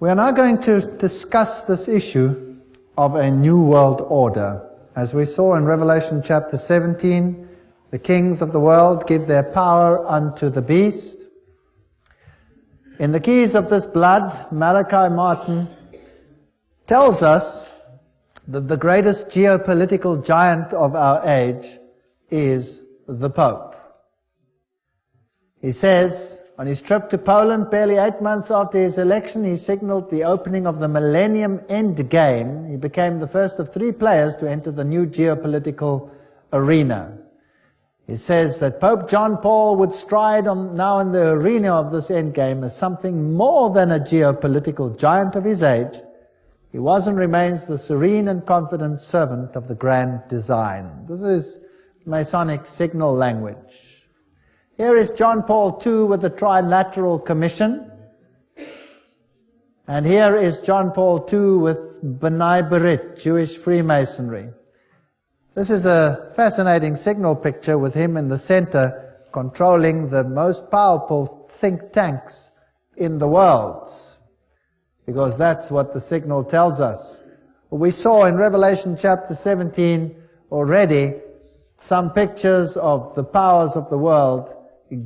We are now going to discuss this issue of a new world order. As we saw in Revelation chapter 17, the kings of the world give their power unto the beast. In the Keys of this Blood, Malachi Martin tells us that the greatest geopolitical giant of our age is the Pope. He says, on his trip to Poland, barely 8 months after his election, he signaled the opening of the Millennium End Game. He became the first of 3 players to enter the new geopolitical arena. He says that Pope John Paul would stride now in the arena of this endgame as something more than a geopolitical giant of his age. He was and remains the serene and confident servant of the grand design. This is Masonic signal language. Here is John Paul II with the Trilateral Commission. And here is John Paul II with B'nai B'rith, Jewish Freemasonry. This is a fascinating signal picture with him in the center controlling the most powerful think tanks in the world. Because that's what the signal tells us. We saw in Revelation chapter 17 already some pictures of the powers of the world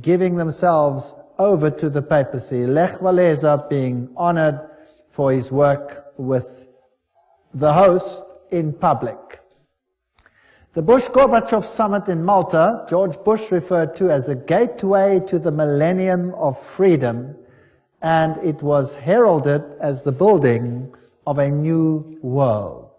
giving themselves over to the papacy. Lech Walesa being honored for his work with the host in public. The Bush-Gorbachev summit in Malta, George Bush referred to as a gateway to the millennium of freedom, and it was heralded as the building of a new world.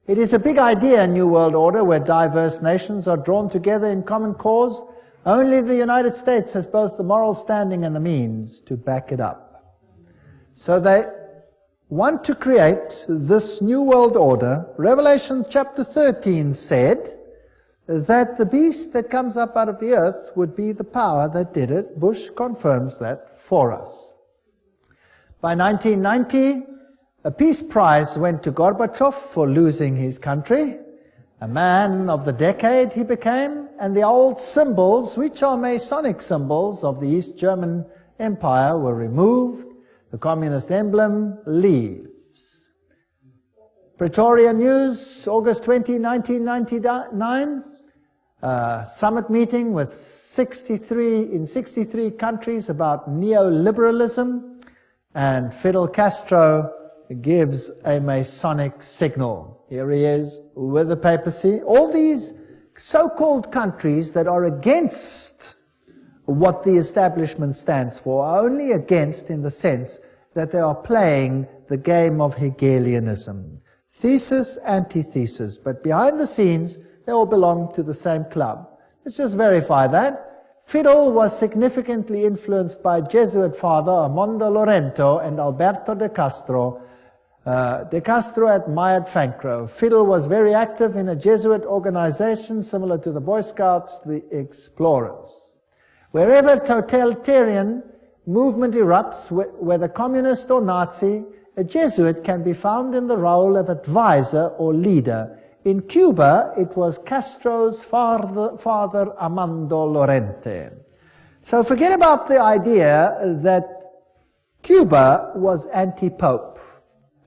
It is a big idea, a new world order, where diverse nations are drawn together in common cause. Only the United States has both the moral standing and the means to back it up. So they want to create this new world order. Revelation chapter 13 said that the beast that comes up out of the earth would be the power that did it. Bush confirms that for us. By 1990, a peace prize went to Gorbachev for losing his country. A man of the decade he became, and the old symbols, which are Masonic symbols of the East German Empire, were removed. The communist emblem leaves. Pretoria News, August 20, 1999, summit meeting with 63 countries about neoliberalism, and Fidel Castro gives a Masonic signal. Here he is with the papacy. All these so-called countries that are against what the establishment stands for are only against in the sense that they are playing the game of Hegelianism. Thesis, antithesis. But behind the scenes, they all belong to the same club. Let's just verify that. Fidel was significantly influenced by Jesuit father Armando Lorente and Alberto de Castro. De Castro admired Fancro. Fidel was very active in a Jesuit organization similar to the Boy Scouts, the Explorers. Wherever totalitarian movement erupts, whether communist or Nazi, a Jesuit can be found in the role of advisor or leader. In Cuba, it was Castro's father Armando Lorente. So forget about the idea that Cuba was anti-pope.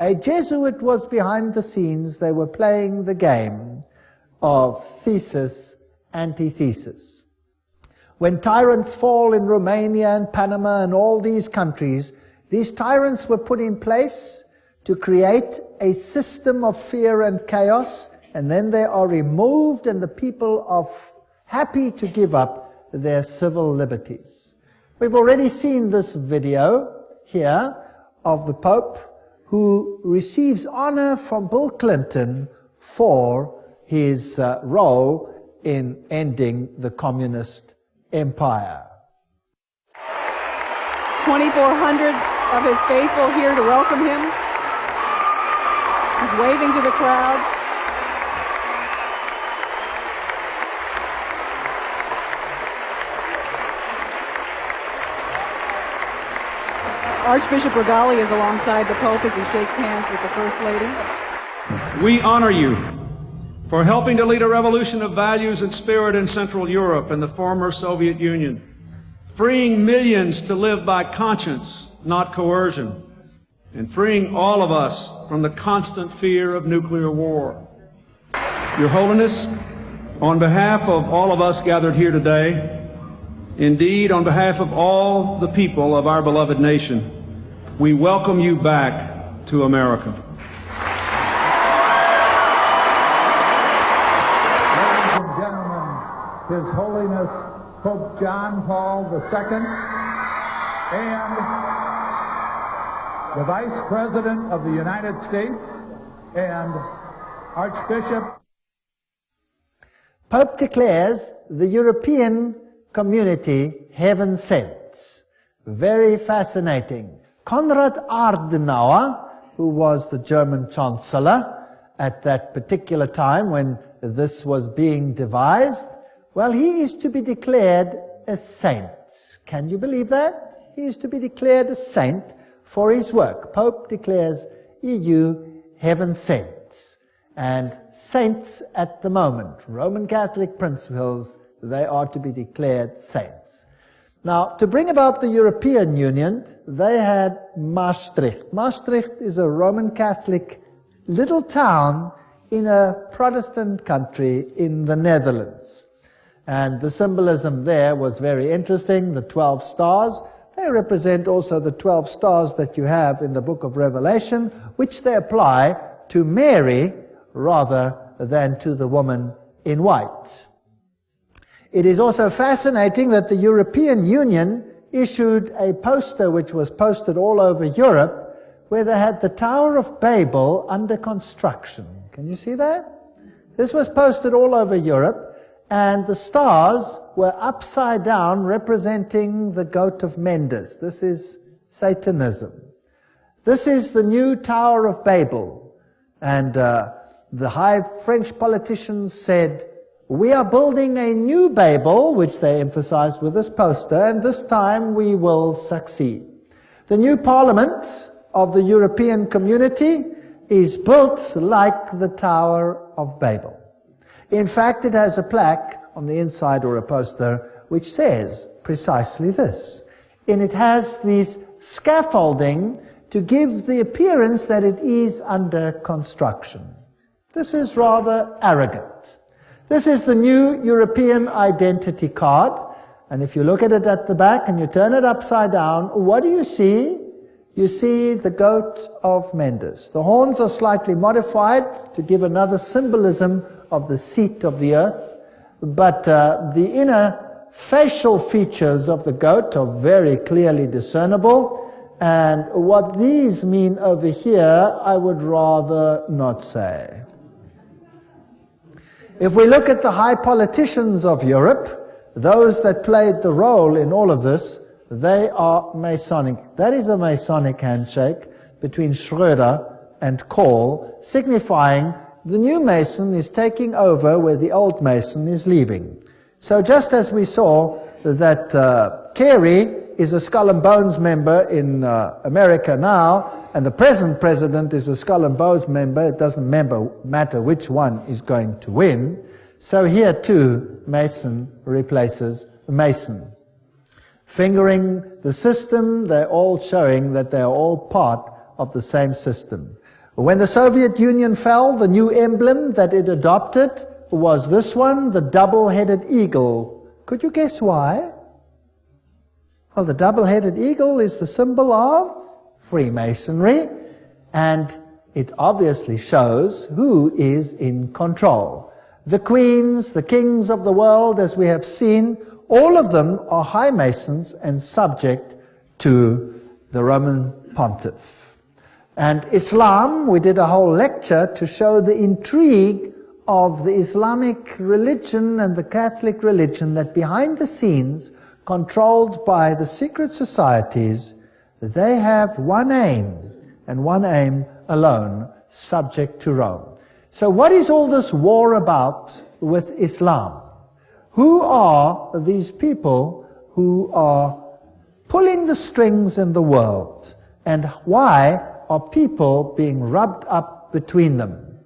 A Jesuit was behind the scenes. They were playing the game of thesis, antithesis. When tyrants fall in Romania and Panama and all these countries, these tyrants were put in place to create a system of fear and chaos, and then they are removed and the people are happy to give up their civil liberties. We've already seen this video here of the Pope who receives honor from Bill Clinton for his role in ending the communist empire. 2,400 of his faithful here to welcome him. He's waving to the crowd. Archbishop Regali is alongside the Pope as he shakes hands with the First Lady. We honor you for helping to lead a revolution of values and spirit in Central Europe and the former Soviet Union, freeing millions to live by conscience, not coercion, and freeing all of us from the constant fear of nuclear war. Your Holiness, on behalf of all of us gathered here today, indeed on behalf of all the people of our beloved nation, we welcome you back to America. Ladies and gentlemen, His Holiness Pope John Paul II and the Vice President of the United States and Archbishop. Pope declares the European community heaven sent. Very fascinating. Konrad Adenauer, who was the German Chancellor at that particular time when this was being devised, well, he is to be declared a saint. Can you believe that? He is to be declared a saint for his work. Pope declares EU heaven sent. And saints at the moment, Roman Catholic principles, they are to be declared saints. Now, to bring about the European Union, they had Maastricht. Maastricht is a Roman Catholic little town in a Protestant country in the Netherlands. And the symbolism there was very interesting. The 12 stars, they represent also the 12 stars that you have in the book of Revelation, which they apply to Mary rather than to the woman in white. It is also fascinating that the European Union issued a poster which was posted all over Europe where they had the Tower of Babel under construction. Can you see that? This was posted all over Europe, and the stars were upside down representing the goat of Mendes. This is Satanism. This is the new Tower of Babel. And the high French politicians said, we are building a new Babel, which they emphasized with this poster, and this time we will succeed. The new parliament of the European community is built like the Tower of Babel. In fact, it has a plaque on the inside or a poster which says precisely this. And it has these scaffolding to give the appearance that it is under construction. This is rather arrogant. This is the new European identity card, and if you look at it at the back and you turn it upside down, what do you see? You see the goat of Mendes. The horns are slightly modified to give another symbolism of the seat of the earth, but the inner facial features of the goat are very clearly discernible, and what these mean over here, I would rather not say. If we look at the high politicians of Europe, those that played the role in all of this, they are Masonic. That is a Masonic handshake between Schröder and Kohl, signifying the new Mason is taking over where the old Mason is leaving. So just as we saw that Kerry is a Skull and Bones member in America now, and the present president is a Skull and Bones member, it doesn't matter which one is going to win. So here too, Mason replaces Mason. Fingering the system, they're all showing that they are all part of the same system. When the Soviet Union fell, the new emblem that it adopted was this one, the double-headed eagle. Could you guess why? Well, the double-headed eagle is the symbol of Freemasonry, and it obviously shows who is in control. The queens, the kings of the world, as we have seen, all of them are high Masons and subject to the Roman pontiff. And Islam, we did a whole lecture to show the intrigue of the Islamic religion and the Catholic religion, that behind the scenes, controlled by the secret societies, they have one aim, and one aim alone, subject to Rome. So what is all this war about with Islam? Who are these people who are pulling the strings in the world? And why are people being rubbed up between them?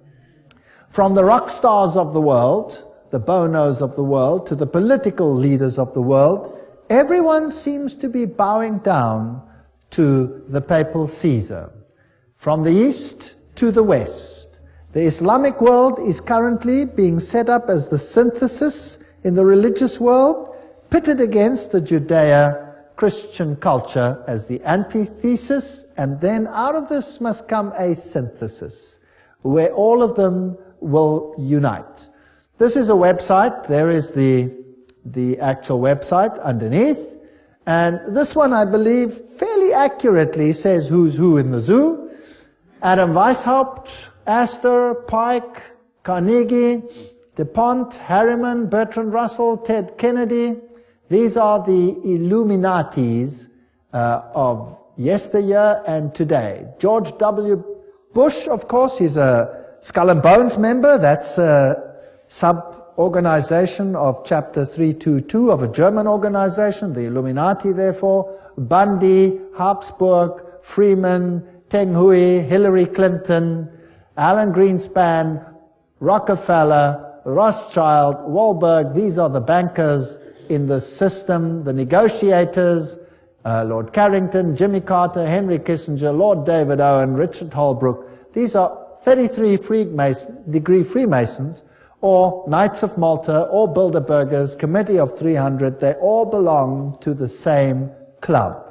From the rock stars of the world, the Bonos of the world, to the political leaders of the world, everyone seems to be bowing down to the papal Caesar. from the east to the west. The Islamic world is currently being set up as the synthesis in the religious world, pitted against the Judeo-Christian culture as the antithesis, and then out of this must come a synthesis, where all of them will unite. This is a website. There is the actual website underneath. And this one, I believe, fairly accurately says who's who in the zoo. Adam Weishaupt, Astor, Pike, Carnegie, DuPont, Harriman, Bertrand Russell, Ted Kennedy. These are the Illuminatis of yesteryear and today. George W. Bush, of course, he's a Skull and Bones member. That's a sub-organization of Chapter 322 of a German organization, the Illuminati, therefore. Bundy, Habsburg, Freeman, Teng Hui, Hillary Clinton, Alan Greenspan, Rockefeller, Rothschild, Wahlberg. These are the bankers in the system, the negotiators, Lord Carrington, Jimmy Carter, Henry Kissinger, Lord David Owen, Richard Holbrooke. These are 33 degree Freemasons, or Knights of Malta, or Bilderbergers, Committee of 300. They all belong to the same club.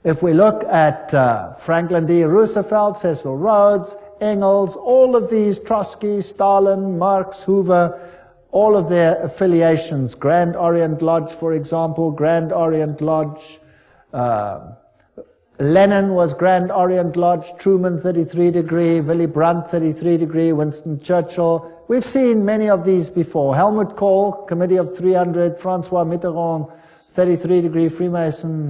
If we look at Franklin D. Roosevelt, Cecil Rhodes, Engels, all of these, Trotsky, Stalin, Marx, Hoover, all of their affiliations, Grand Orient Lodge, for example, Grand Orient Lodge, Lenin was Grand Orient Lodge, Truman 33 degree, Willy Brandt 33 degree, Winston Churchill. We've seen many of these before. Helmut Kohl, Committee of 300, Francois Mitterrand, 33 degree Freemason.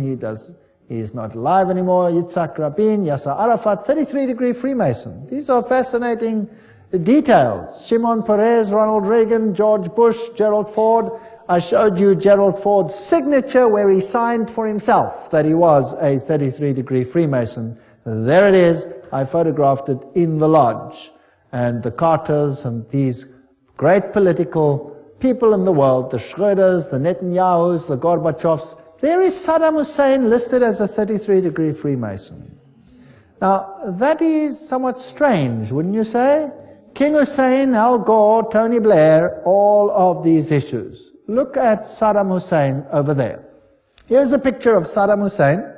He is not alive anymore. Yitzhak Rabin, Yasser Arafat, 33 degree Freemason. These are fascinating details. Shimon Peres, Ronald Reagan, George Bush, Gerald Ford. I showed you Gerald Ford's signature where he signed for himself that he was a 33 degree Freemason. There it is. I photographed it in the lodge. And the Carters and these great political people in the world, the Schröders, the Netanyahus, the Gorbachevs, there is Saddam Hussein listed as a 33 degree Freemason. Now, that is somewhat strange, wouldn't you say? King Hussein, Al Gore, Tony Blair, all of these issues. Look at Saddam Hussein over there. Here's a picture of Saddam Hussein.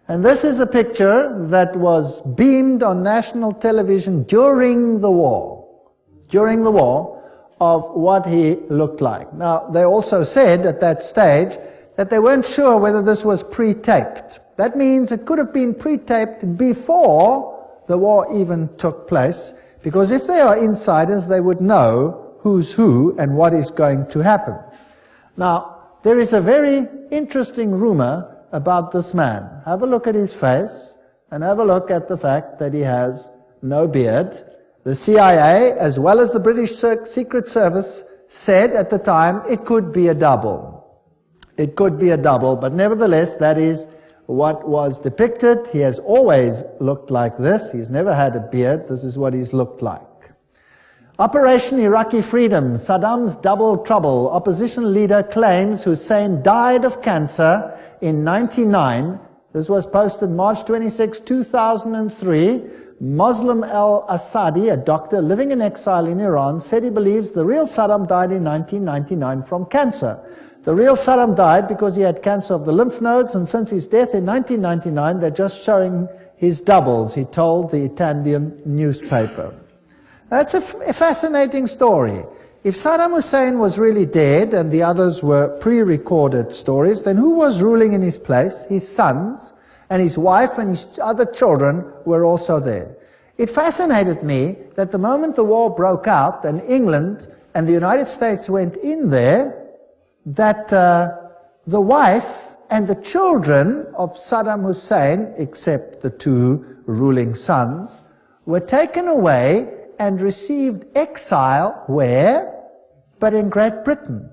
And this is a picture that was beamed on national television during the war. During the war, of what he looked like. Now, they also said at that stage that they weren't sure whether this was pre-taped. That means it could have been pre-taped before the war even took place, because if they are insiders, they would know who's who and what is going to happen. Now, there is a very interesting rumor about this man. Have a look at his face, and have a look at the fact that he has no beard. The CIA, as well as the British Secret Service, said at the time it could be a double. It could be a double, but nevertheless, that is what was depicted. He has always looked like this. He's never had a beard. This is what he's looked like. Operation Iraqi Freedom, Saddam's double trouble. Opposition leader claims Hussein died of cancer in 1999. This was posted March 26, 2003. Muslim al-Assadi, a doctor living in exile in Iran, said he believes the real Saddam died in 1999 from cancer. The real Saddam died because he had cancer of the lymph nodes, and since his death in 1999, they're just showing his doubles, he told the Italian newspaper. That's a fascinating story. If Saddam Hussein was really dead and the others were pre-recorded stories, then who was ruling in his place? His sons, and his wife and his other children were also there. It fascinated me that the moment the war broke out and England and the United States went in there, that the wife and the children of Saddam Hussein, except the two ruling sons, were taken away and received exile where? But in Great Britain.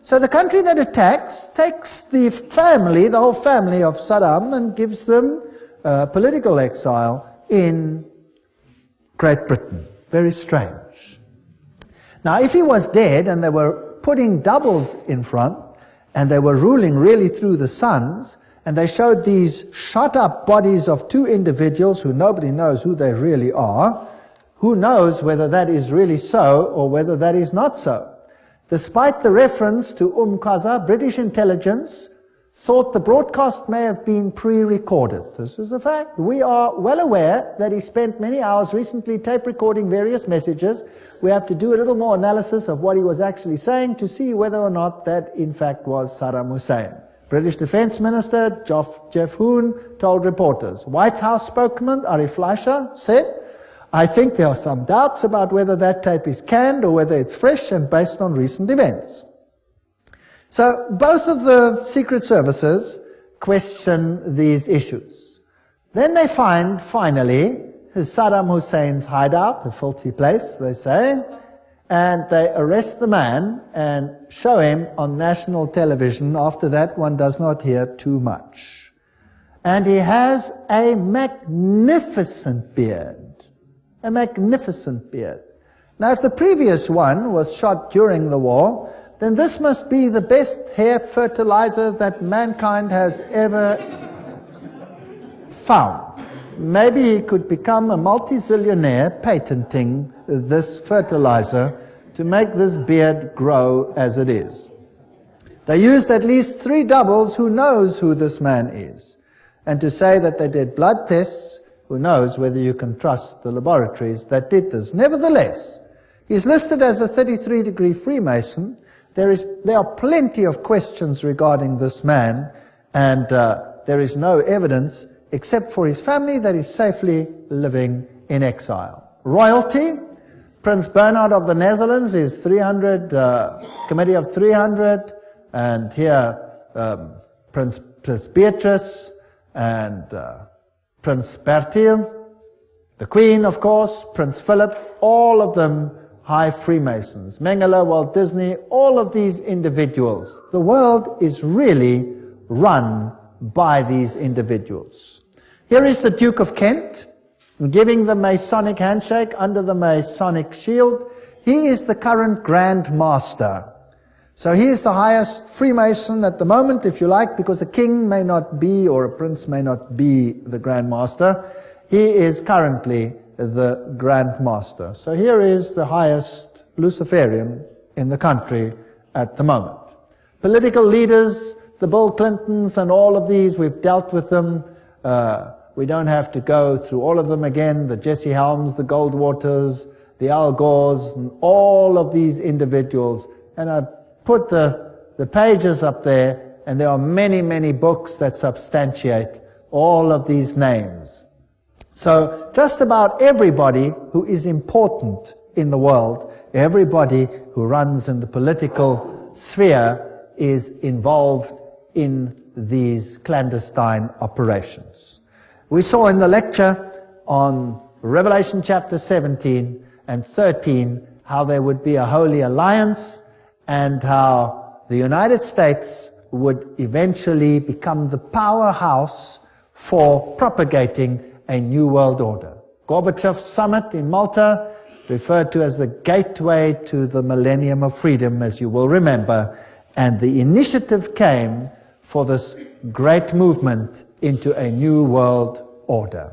So the country that attacks takes the family, the whole family of Saddam, and gives them political exile in Great Britain. Very strange. Now, if he was dead and they were putting doubles in front, and they were ruling really through the sons, and they showed these shot up bodies of two individuals who nobody knows who they really are. Who knows whether that is really so or whether that is not so? Despite the reference to Qaza, British intelligence thought the broadcast may have been pre-recorded. This is a fact. We are well aware that he spent many hours recently tape recording various messages. We have to do a little more analysis of what he was actually saying to see whether or not that in fact was Saddam Hussein. British Defense Minister Jeff Hoon told reporters. White House spokesman Ari Fleischer said, I think there are some doubts about whether that tape is canned or whether it's fresh and based on recent events. So both of the secret services question these issues. Then they find, finally, Saddam Hussein's hideout, a filthy place, they say, and they arrest the man and show him on national television. After that, one does not hear too much. And he has a magnificent beard. A magnificent beard. Now, if the previous one was shot during the war, then this must be the best hair fertilizer that mankind has ever found. Maybe he could become a multi-zillionaire patenting this fertilizer to make this beard grow as it is. They used at least 3 doubles. Who knows who this man is? And to say that they did blood tests, who knows whether you can trust the laboratories that did this. Nevertheless, he's listed as a 33-degree Freemason. There are plenty of questions regarding this man, and there is no evidence except for his family that is safely living in exile. Royalty, Prince Bernhard of the Netherlands is 300, Committee of 300, and here Prince Beatrice and Prince Bertil, the Queen, of course, Prince Philip, all of them high Freemasons. Mengele, Walt Disney, all of these individuals. The world is really run by these individuals. Here is the Duke of Kent, giving the Masonic handshake under the Masonic shield. He is the current Grand Master. So he is the highest Freemason at the moment, if you like, because a king may not be, or a prince may not be the Grand Master. He is currently the Grand Master. So here is the highest Luciferian in the country at the moment. Political leaders, the Bill Clintons and all of these, we've dealt with them. We don't have to go through all of them again. The Jesse Helms, the Goldwaters, the Al Gores, and all of these individuals. And I've put the pages up there, and there are many, many books that substantiate all of these names. So just about everybody who is important in the world, everybody who runs in the political sphere is involved in these clandestine operations. We saw in the lecture on Revelation chapter 17 and 13 how there would be a holy alliance and how the United States would eventually become the powerhouse for propagating a new world order. Gorbachev's summit in Malta, referred to as the gateway to the millennium of freedom, as you will remember, and the initiative came for this great movement into a new world order.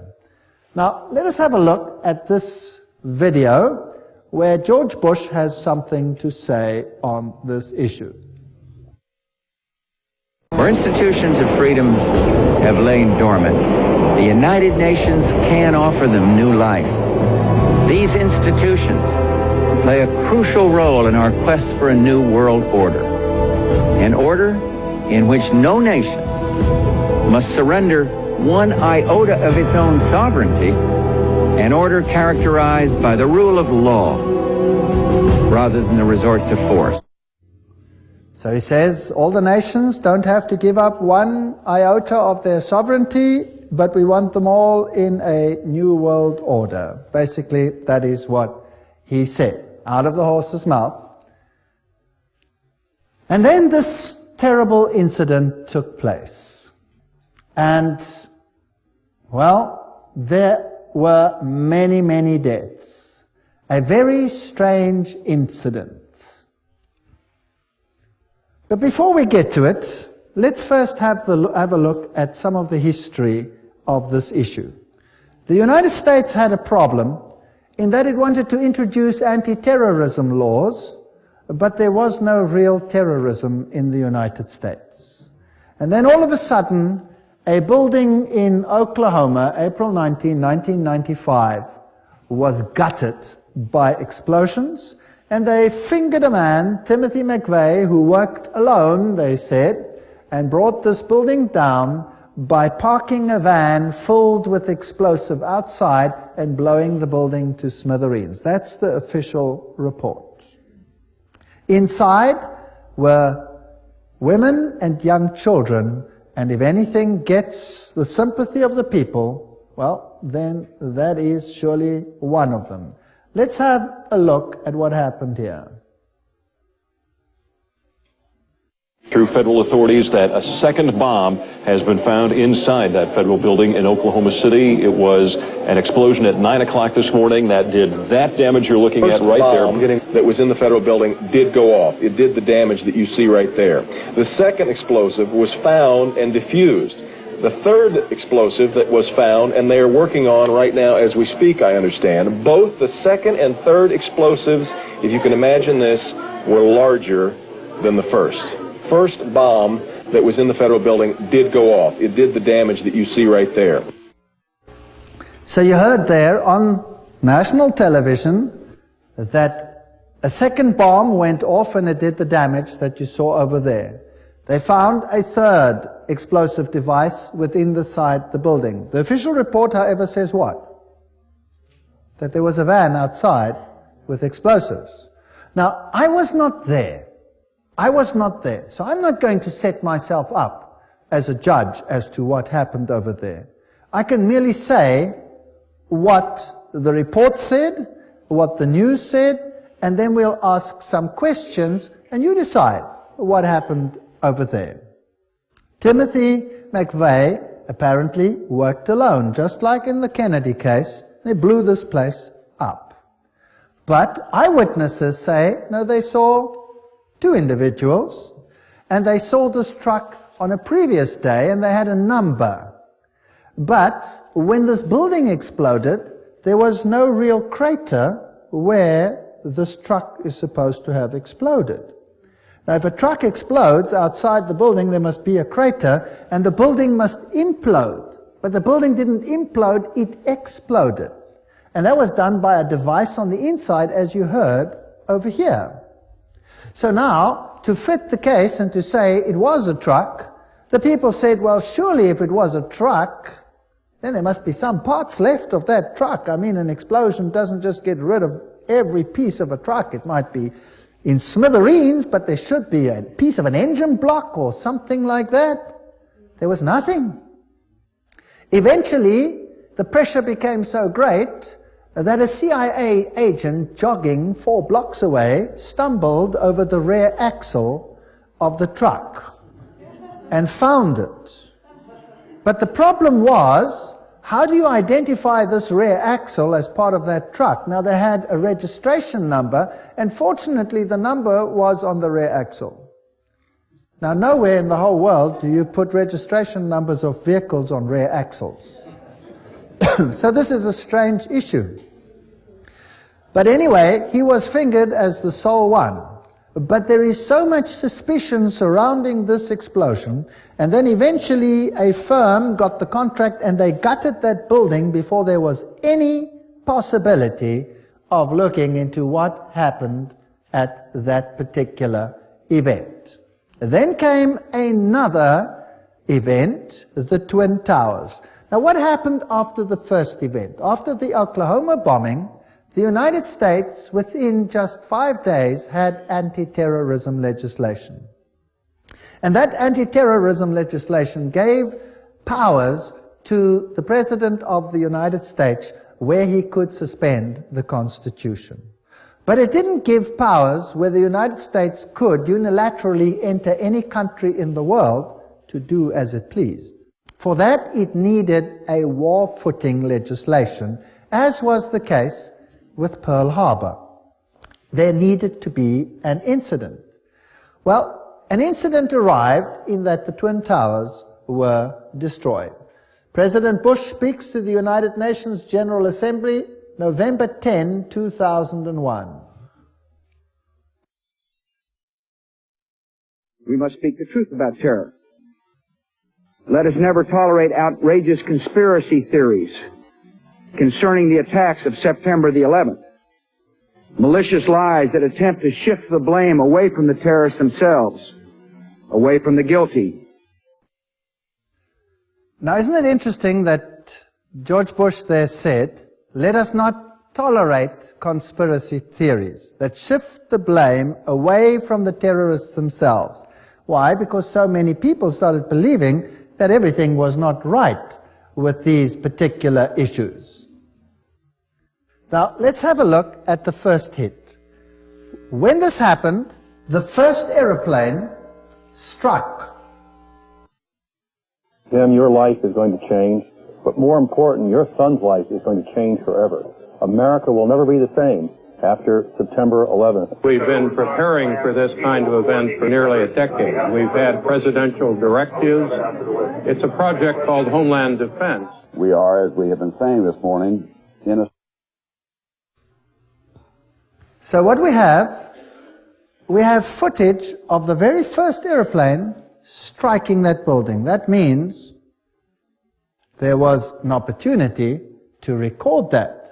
Now, let us have a look at this video where George Bush has something to say on this issue. Where institutions of freedom have lain dormant, the United Nations can offer them new life. These institutions play a crucial role in our quest for a new world order. An order in which no nation must surrender one iota of its own sovereignty, an order characterized by the rule of law rather than the resort to force. So he says all the nations don't have to give up one iota of their sovereignty, but we want them all in a new world order. Basically, that is what he said, out of the horse's mouth. And then this terrible incident took place. And, well, there were many, many deaths. A very strange incident. But before we get to it, let's first have a look at some of the history of this issue. The United States had a problem in that it wanted to introduce anti-terrorism laws, but there was no real terrorism in the United States. And then all of a sudden, a building in Oklahoma, April 19, 1995, was gutted by explosions, and they fingered a man, Timothy McVeigh, who worked alone, they said, and brought this building down by parking a van filled with explosive outside and blowing the building to smithereens. That's the official report. Inside were women and young children, and if anything gets the sympathy of the people, well, then that is surely one of them. Let's have a look at what happened here. Through federal authorities that a second bomb has been found inside that federal building in Oklahoma City. It was an explosion at 9 o'clock this morning that did that damage you're looking at right there. That was in the federal building did go off. It did the damage that you see right there. The second explosive was found and diffused. The third explosive that was found, and they are working on right now as we speak, I understand, both the second and third explosives, if you can imagine this, were larger than the first. First bomb that was in the federal building did go off. It did the damage that you see right there. So you heard there on national television that a second bomb went off and it did the damage that you saw over there. They found a third explosive device within the building. The official report, however, says what? That there was a van outside with explosives. Now, I was not there. So I'm not going to set myself up as a judge as to what happened over there. I can merely say what the report said, what the news said, and then we'll ask some questions, and you decide what happened over there. Timothy McVeigh apparently worked alone, just like in the Kennedy case, and he blew this place up. But eyewitnesses say, no, they saw two individuals, and they saw this truck on a previous day, and they had a number. But when this building exploded, there was no real crater where this truck is supposed to have exploded. Now, if a truck explodes outside the building, there must be a crater, and the building must implode. But the building didn't implode, it exploded. And that was done by a device on the inside, as you heard over here. So now, to fit the case and to say it was a truck, the people said, well, surely if it was a truck, then there must be some parts left of that truck. I mean, an explosion doesn't just get rid of every piece of a truck. It might be in smithereens, but there should be a piece of an engine block or something like that. There was nothing. Eventually, the pressure became so great that a CIA agent jogging 4 blocks away stumbled over the rear axle of the truck and found it. But the problem was, how do you identify this rear axle as part of that truck? Now, they had a registration number, and fortunately the number was on the rear axle. Now, nowhere in the whole world do you put registration numbers of vehicles on rear axles. So this is a strange issue. But anyway, he was fingered as the sole one. But there is so much suspicion surrounding this explosion, and then eventually a firm got the contract and they gutted that building before there was any possibility of looking into what happened at that particular event. Then came another event, the Twin Towers. Now, what happened after the first event? After the Oklahoma bombing, the United States, within just 5 days, had anti-terrorism legislation. And that anti-terrorism legislation gave powers to the President of the United States where he could suspend the Constitution. But it didn't give powers where the United States could unilaterally enter any country in the world to do as it pleased. For that, it needed a war-footing legislation, as was the case with Pearl Harbor. There needed to be an incident. Well, an incident arrived in that the Twin Towers were destroyed. President Bush speaks to the United Nations General Assembly, November 10, 2001. We must speak the truth about terror. Let us never tolerate outrageous conspiracy theories concerning the attacks of September the 11th. Malicious lies that attempt to shift the blame away from the terrorists themselves, away from the guilty. Now, isn't it interesting that George Bush there said, let us not tolerate conspiracy theories that shift the blame away from the terrorists themselves. Why? Because so many people started believing that everything was not right with these particular issues. Now, let's have a look at the first hit. When this happened, the first aeroplane struck. Tim, your life is going to change, but more important, your son's life is going to change forever. America will never be the same after September 11th. We've been preparing for this kind of event for nearly a decade. We've had presidential directives. It's a project called Homeland Defense. We are, as we have been saying this morning, in a... So what we have footage of the very first aeroplane striking that building. That means there was an opportunity to record that.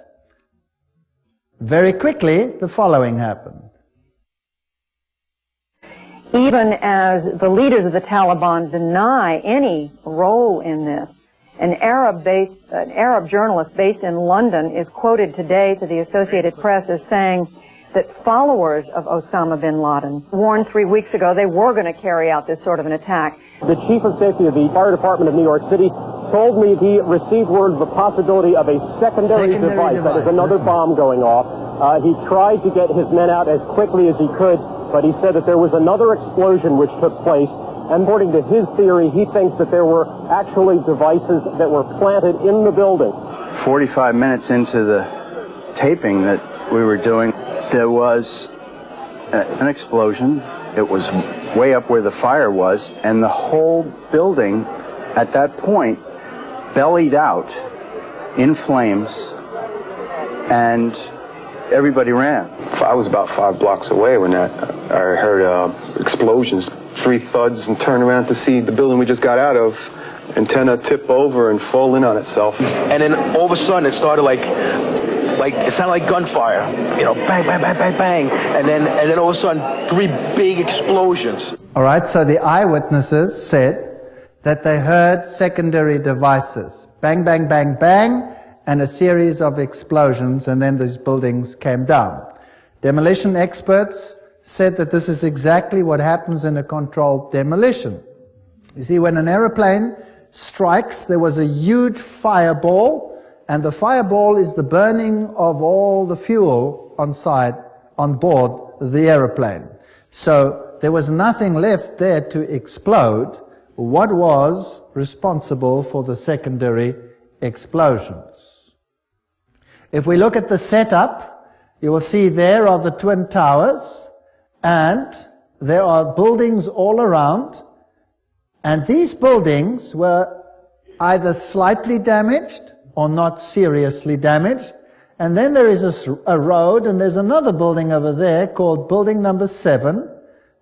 Very quickly, the following happened. Even as the leaders of the Taliban deny any role in this, an Arab journalist based in London is quoted today to the Associated Press as saying that followers of Osama bin Laden warned 3 weeks ago they were going to carry out this sort of an attack. The chief of safety of the fire department of New York City told me he received word of the possibility of a secondary device, that is another bomb going off. He tried to get his men out as quickly as he could, but he said that there was another explosion which took place. And according to his theory, he thinks that there were actually devices that were planted in the building. 45 minutes into the taping that we were doing, there was an explosion. It was way up where the fire was, and the whole building at that point bellied out in flames, and everybody ran. I was about 5 blocks away when I heard explosions, 3 thuds, and turned around to see the building we just got out of, antenna tip over and fall in on itself. And then all of a sudden it started like it sounded like gunfire, you know, bang, bang, bang, bang, bang, and then all of a sudden 3 big explosions. All right, so the eyewitnesses said that they heard secondary devices, bang, bang, bang, bang, and a series of explosions, and then these buildings came down. Demolition experts said that this is exactly what happens in a controlled demolition. You see, when an aeroplane strikes, there was a huge fireball, and the fireball is the burning of all the fuel on board the aeroplane. So there was nothing left there to explode. What was responsible for the secondary explosions? If we look at the setup, you will see there are the Twin Towers, and there are buildings all around, and these buildings were either slightly damaged or not seriously damaged. And then there is a road, and there's another building over there called building number 7,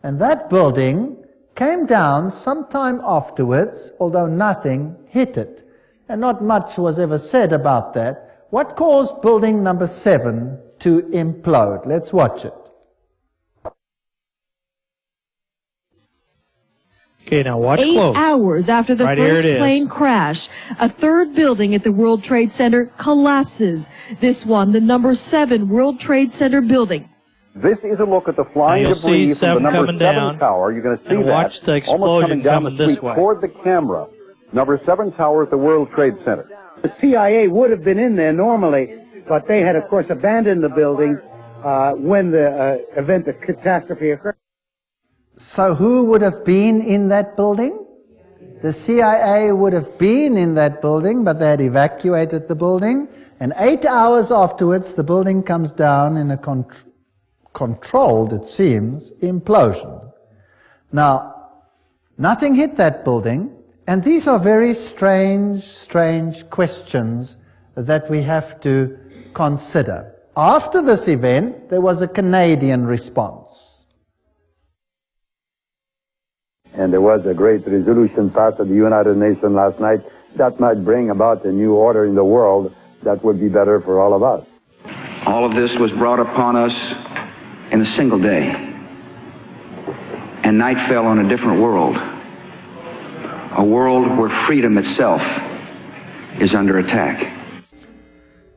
and that building came down sometime afterwards, although nothing hit it. And not much was ever said about that. What caused building number 7 to implode? Let's watch it. Okay, now watch 8 close. hours after the first plane crash, a third building at the World Trade Center collapses. This one, the number 7 World Trade Center building. This is a look at the flying debris from the number 7 tower. You're going to see that watch the explosion almost coming down coming the this street way. toward the camera. Number 7 tower at the World Trade Center. The CIA would have been in there normally, but they had, of course, abandoned the building when the catastrophe occurred. So who would have been in that building? The CIA would have been in that building, but they had evacuated the building. And 8 hours afterwards, the building comes down in a controlled, it seems, implosion. Now, nothing hit that building, and these are very strange questions that we have to consider. After this event, there was a Canadian response. And there was a great resolution passed at the United Nations last night that might bring about a new order in the world that would be better for all of us. All of this was brought upon us in a single day, and night fell on a different world, a world where freedom itself is under attack.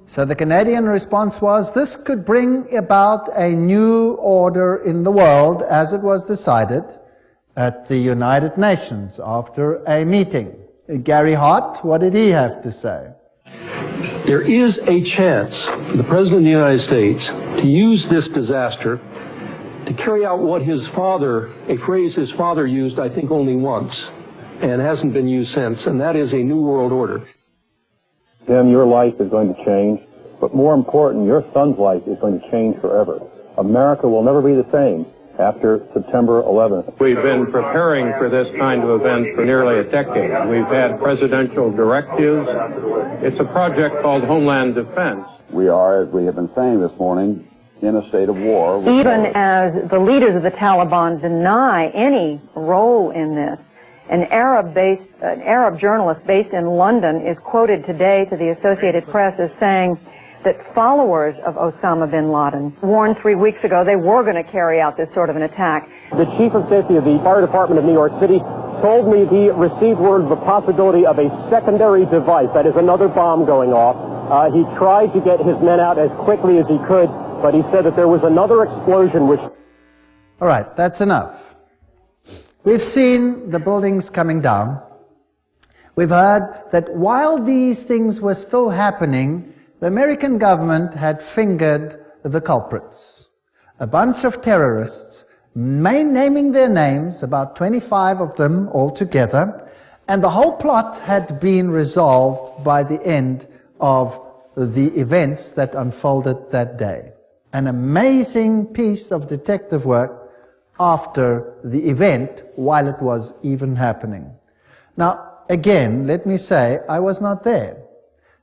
So the Canadian response was, this could bring about a new order in the world, as it was decided at the United Nations after a meeting. Gary Hart, what did he have to say? There is a chance for the President of the United States to use this disaster to carry out what his father, a phrase his father used, I think, only once, and hasn't been used since, and that is a new world order. Tim, your life is going to change, but more important, your son's life is going to change forever. America will never be the same after September 11th. We've been preparing for this kind of event for nearly a decade. We've had presidential directives. It's a project called Homeland Defense. We are, as we have been saying this morning, in a state of war. Even as the leaders of the Taliban deny any role in this, an Arab journalist based in London is quoted today to the Associated Press as saying that followers of Osama bin Laden warned 3 weeks ago they were going to carry out this sort of an attack. The chief of safety of the fire department of New York City told me he received word of the possibility of a secondary device, that is another bomb going off. He tried to get his men out as quickly as he could, but he said that there was another explosion which... All right, that's enough. We've seen the buildings coming down. We've heard that while these things were still happening, the American government had fingered the culprits. A bunch of terrorists, naming their names, about 25 of them altogether, and the whole plot had been resolved by the end of the events that unfolded that day. An amazing piece of detective work after the event, while it was even happening. Now, again, let me say, I was not there.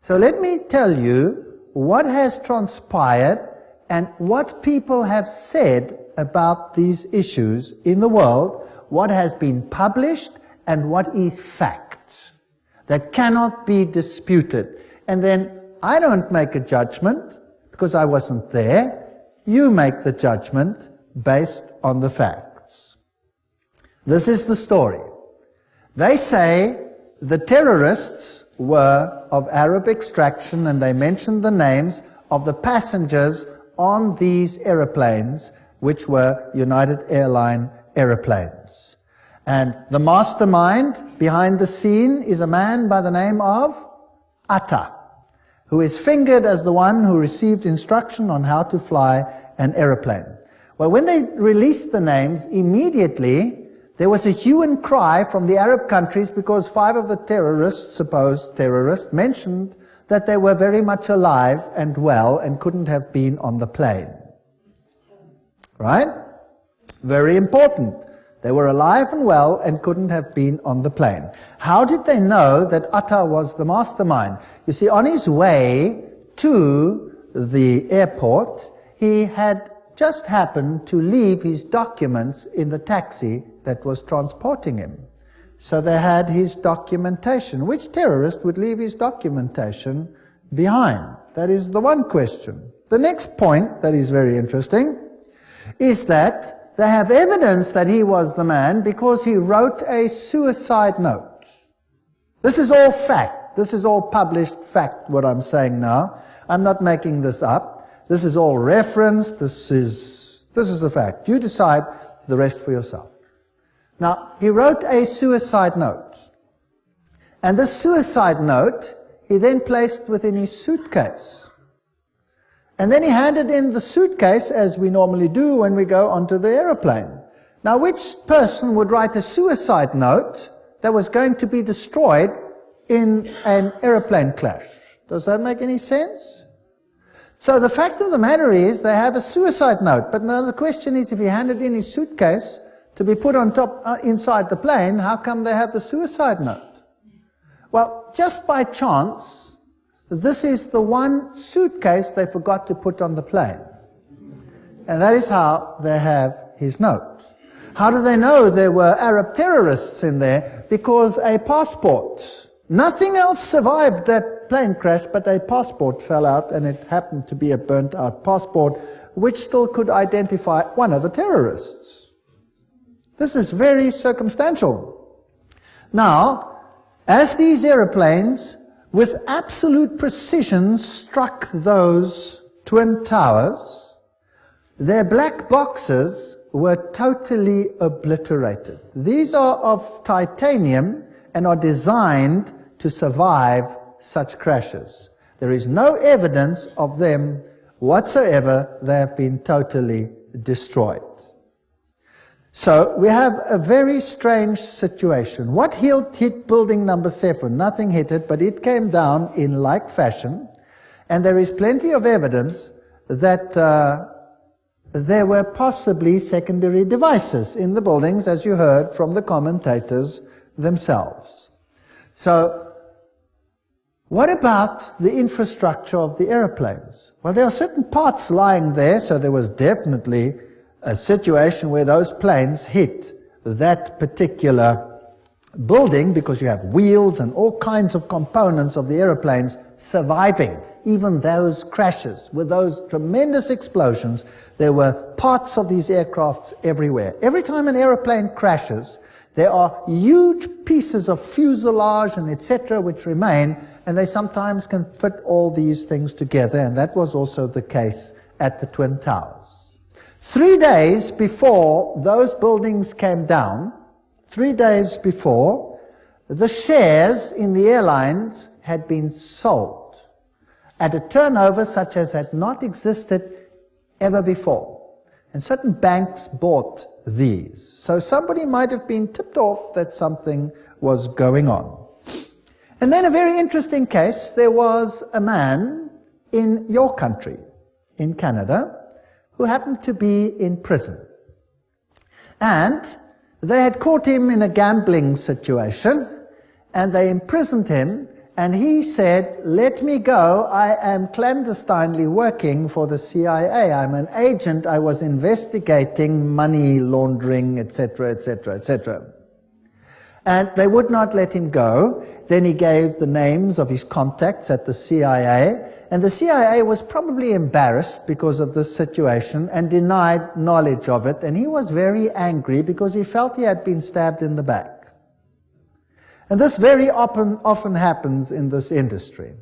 So let me tell you what has transpired and what people have said about these issues in the world, what has been published and what is fact that cannot be disputed. And then I don't make a judgment because I wasn't there. You make the judgment based on the facts. This is the story. They say the terrorists were of Arab extraction, and they mentioned the names of the passengers on these aeroplanes, which were United Airlines aeroplanes. And the mastermind behind the scene is a man by the name of Atta, who is fingered as the one who received instruction on how to fly an aeroplane. Well, when they released the names, immediately there was a hue and cry from the Arab countries because 5 of the terrorists, supposed terrorists, mentioned that they were very much alive and well and couldn't have been on the plane. Right? Very important. They were alive and well and couldn't have been on the plane. How did they know that Atta was the mastermind? You see, on his way to the airport, he had just happened to leave his documents in the taxi that was transporting him. So they had his documentation. Which terrorist would leave his documentation behind? That is the one question. The next point that is very interesting is that they have evidence that he was the man because he wrote a suicide note. This is all fact. This is all published fact, what I'm saying now. I'm not making this up. This is all referenced. This is a fact. You decide the rest for yourself. Now, he wrote a suicide note. And this suicide note, he then placed within his suitcase. And then he handed in the suitcase, as we normally do when we go onto the aeroplane. Now, which person would write a suicide note that was going to be destroyed in an aeroplane crash? Does that make any sense? So the fact of the matter is they have a suicide note. But now the question is, if he handed in his suitcase to be put on top inside the plane, how come they have the suicide note? Well, just by chance, this is the one suitcase they forgot to put on the plane. And that is how they have his note. How do they know there were Arab terrorists in there? Because a passport. Nothing else survived that plane crash, but a passport fell out, and it happened to be a burnt-out passport, which still could identify one of the terrorists. This is very circumstantial. Now, as these aeroplanes, with absolute precision, struck those twin towers, their black boxes were totally obliterated. These are of titanium and are designed to survive such crashes. There is no evidence of them whatsoever. They have been totally destroyed. So we have a very strange situation. What hit building number 7? Nothing hit it, but it came down in like fashion. And there is plenty of evidence that there were possibly secondary devices in the buildings, as you heard from the commentators themselves. So, what about the infrastructure of the aeroplanes? Well, there are certain parts lying there, so there was definitely a situation where those planes hit that particular building, because you have wheels and all kinds of components of the aeroplanes surviving. Even those crashes, with those tremendous explosions, there were parts of these aircrafts everywhere. Every time an aeroplane crashes, there are huge pieces of fuselage and etc. which remain, and they sometimes can fit all these things together, and that was also the case at the Twin Towers. 3 days before those buildings came down, 3 days before, the shares in the airlines had been sold at a turnover such as had not existed ever before. And certain banks bought these. So somebody might have been tipped off that something was going on. And then a very interesting case, there was a man in your country, in Canada, who happened to be in prison. And they had caught him in a gambling situation, and they imprisoned him, and he said, "Let me go, I am clandestinely working for the CIA. I'm an agent, I was investigating money laundering, etc., etc., etc." And they would not let him go. Then he gave the names of his contacts at the CIA, and the CIA was probably embarrassed because of this situation and denied knowledge of it, and he was very angry because he felt he had been stabbed in the back. And this very often happens in this industry.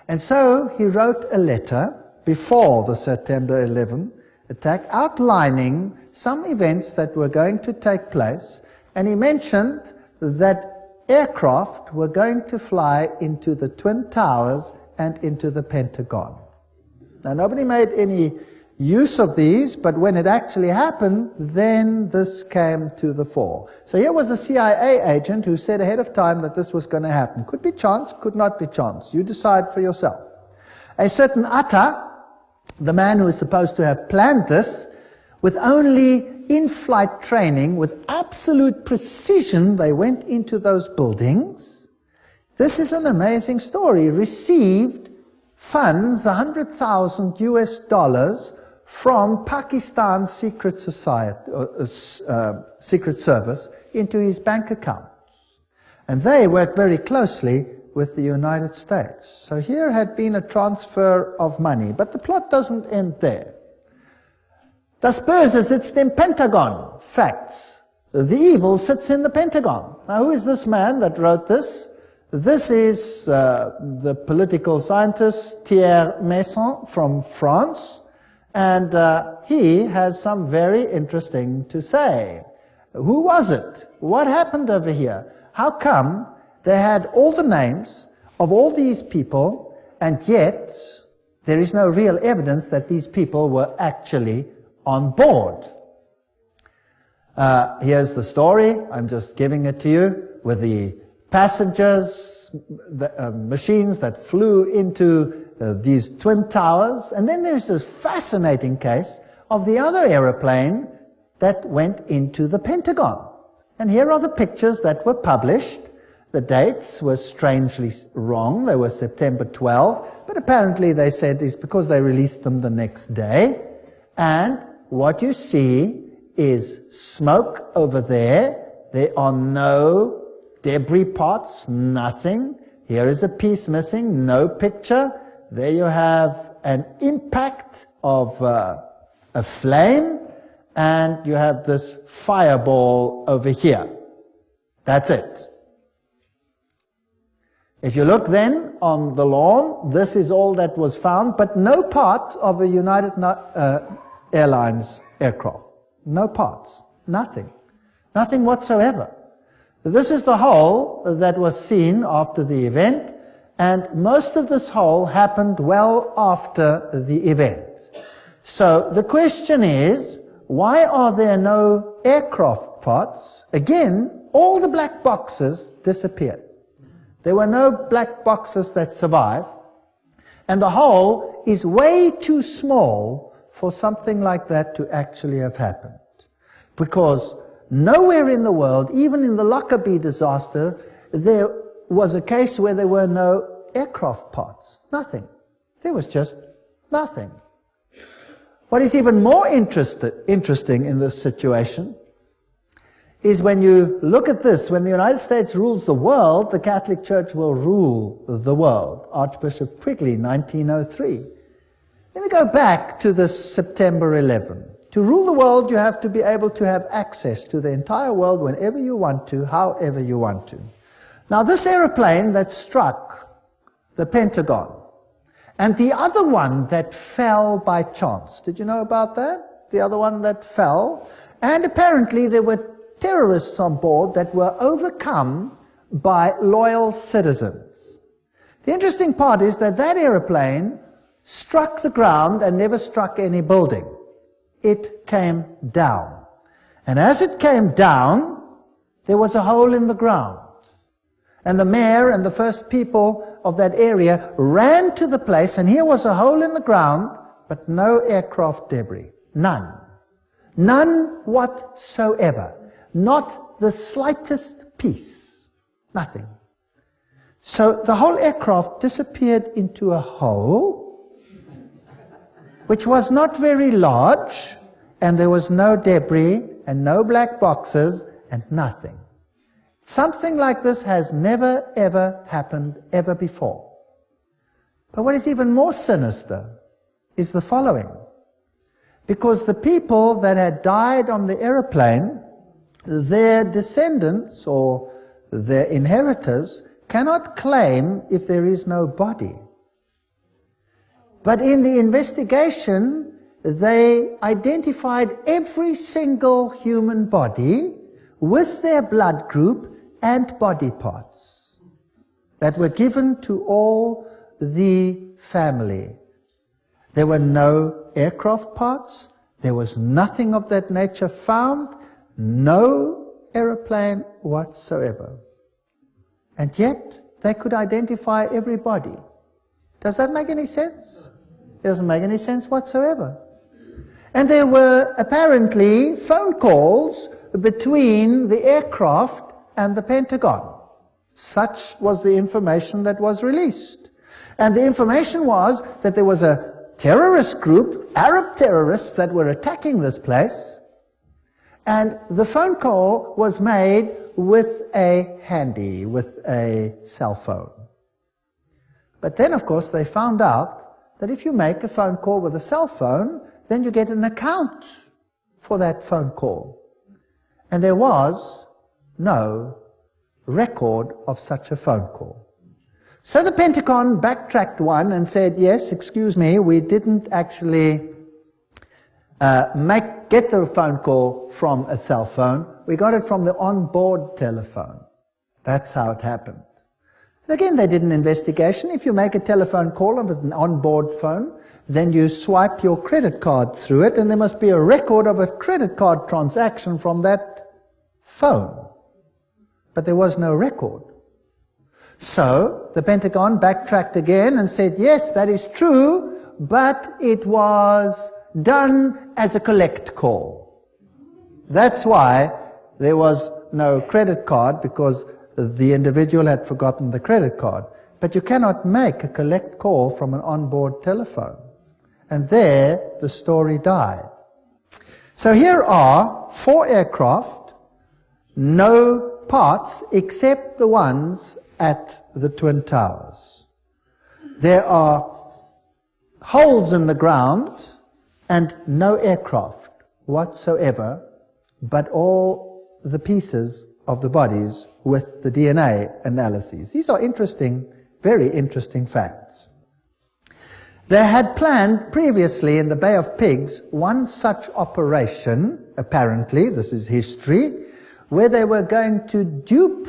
And so he wrote a letter before the September 11 attack outlining some events that were going to take place, and he mentioned that aircraft were going to fly into the Twin Towers and into the Pentagon. Now, nobody made any use of these, but when it actually happened, then this came to the fore. So here was a CIA agent who said ahead of time that this was going to happen. Could be chance, could not be chance. You decide for yourself. A certain Atta, the man who is supposed to have planned this, with only in-flight training, with absolute precision, they went into those buildings. This is an amazing story. Received funds, $100,000 US, from Pakistan's secret service into his bank accounts. And they worked very closely with the United States. So here had been a transfer of money, but the plot doesn't end there. Das Böse sitzt im Pentagon. Facts. The evil sits in the Pentagon. Now, who is this man that wrote this? This is the political scientist Thierry Meyssan from France, and he has some very interesting to say. Who was it? What happened over here? How come they had all the names of all these people, and yet there is no real evidence that these people were actually on board? Here's the story. I'm just giving it to you with the passengers, the machines that flew into these twin towers. And then there's this fascinating case of the other aeroplane that went into the Pentagon. And here are the pictures that were published. The dates were strangely wrong. They were September 12, but apparently they said it's because they released them the next day. And what you see is smoke over there. There are no debris pots, nothing. Here is a piece missing, no picture. There you have an impact of a flame, and you have this fireball over here. That's it. If you look then on the lawn, this is all that was found, but no part of a United Airlines aircraft. No parts. Nothing. Nothing whatsoever. This is the hole that was seen after the event, and most of this hole happened well after the event. So the question is, why are there no aircraft parts? Again, all the black boxes disappeared. There were no black boxes that survived, and the hole is way too small for something like that to actually have happened. Because nowhere in the world, even in the Lockerbie disaster, there was a case where there were no aircraft parts. Nothing. There was just nothing. What is even more interesting in this situation is when you look at this, when the United States rules the world, the Catholic Church will rule the world. Archbishop Quigley, 1903. Let me go back to this September 11. To rule the world, you have to be able to have access to the entire world whenever you want to, however you want to. Now, this aeroplane that struck the Pentagon, and the other one that fell by chance, did you know about that? The other one that fell, and apparently there were terrorists on board that were overcome by loyal citizens. The interesting part is that that aeroplane struck the ground and never struck any building. It came down. And as it came down, there was a hole in the ground. And the mayor and the first people of that area ran to the place, and here was a hole in the ground, but no aircraft debris. None. None whatsoever. Not the slightest piece. Nothing. So the whole aircraft disappeared into a hole, which was not very large, and there was no debris, and no black boxes, and nothing. Something like this has never, ever happened ever before. But what is even more sinister is the following. Because the people that had died on the aeroplane, their descendants or their inheritors cannot claim if there is no body. But in the investigation, they identified every single human body with their blood group and body parts that were given to all the family. There were no aircraft parts. There was nothing of that nature found. No aeroplane whatsoever. And yet, they could identify everybody. Does that make any sense? It doesn't make any sense whatsoever. And there were apparently phone calls between the aircraft and the Pentagon. Such was the information that was released. And the information was that there was a terrorist group, Arab terrorists, that were attacking this place. And the phone call was made with a handy, with a cell phone. But then, of course, they found out that if you make a phone call with a cell phone, then you get an account for that phone call. And there was no record of such a phone call. So the Pentagon backtracked one and said, yes, excuse me, we didn't actually get the phone call from a cell phone. We got it from the onboard telephone. That's how it happened. And again, they did an investigation. If you make a telephone call on an onboard phone, then you swipe your credit card through it, and there must be a record of a credit card transaction from that phone. But there was no record. So the Pentagon backtracked again and said, yes, that is true, but it was done as a collect call. That's why there was no credit card, because the individual had forgotten the credit card. But you cannot make a collect call from an onboard telephone. And there the story died. So here are 4 aircraft, no parts except the ones at the Twin Towers. There are holes in the ground and no aircraft whatsoever, but all the pieces of the bodies with the DNA analyses. These are interesting, very interesting facts. They had planned previously in the Bay of Pigs one such operation, apparently, this is history, where they were going to dupe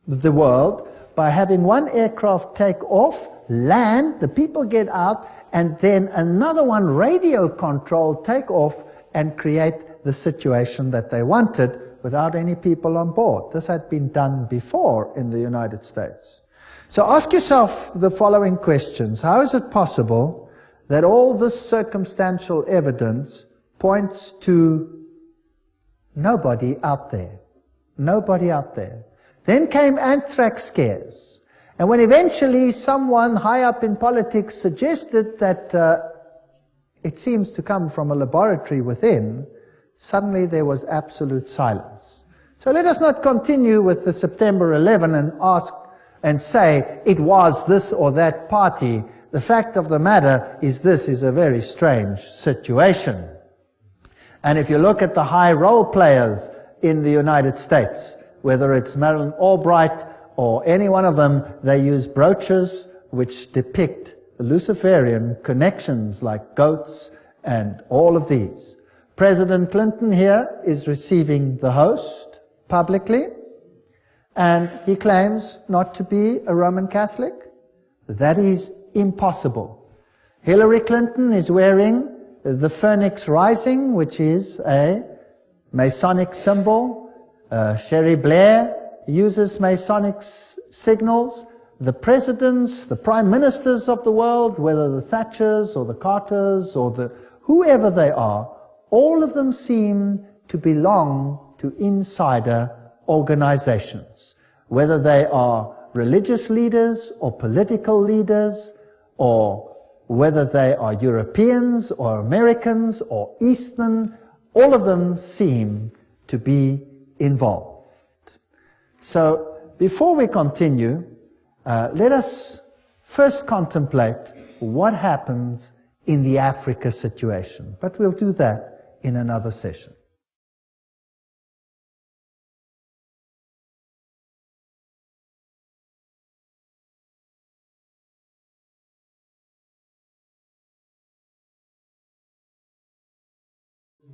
the world by having one aircraft take off, land, the people get out, and then another one, radio controlled, take off and create the situation that they wanted without any people on board. This had been done before in the United States. So ask yourself the following questions. How is it possible that all this circumstantial evidence points to nobody out there? Nobody out there. Then came anthrax scares. And when eventually someone high up in politics suggested that it seems to come from a laboratory within, suddenly there was absolute silence. So let us not continue with the September 11 and ask and say it was this or that party. The fact of the matter is this is a very strange situation. And if you look at the high role players in the United States, whether it's Madeleine Albright or any one of them, they use brooches which depict Luciferian connections like goats and all of these. President Clinton here is receiving the host publicly, and he claims not to be a Roman Catholic. That is impossible. Hillary Clinton is wearing the Phoenix Rising, which is a Masonic symbol. Sherry Blair uses Masonic signals. The presidents, the prime ministers of the world, whether the Thatchers or the Carters or the whoever they are, all of them seem to belong to insider organizations, whether they are religious leaders or political leaders, or whether they are Europeans or Americans or Eastern, all of them seem to be involved. So before we continue, let us first contemplate what happens in the Africa situation, but we'll do that in another session.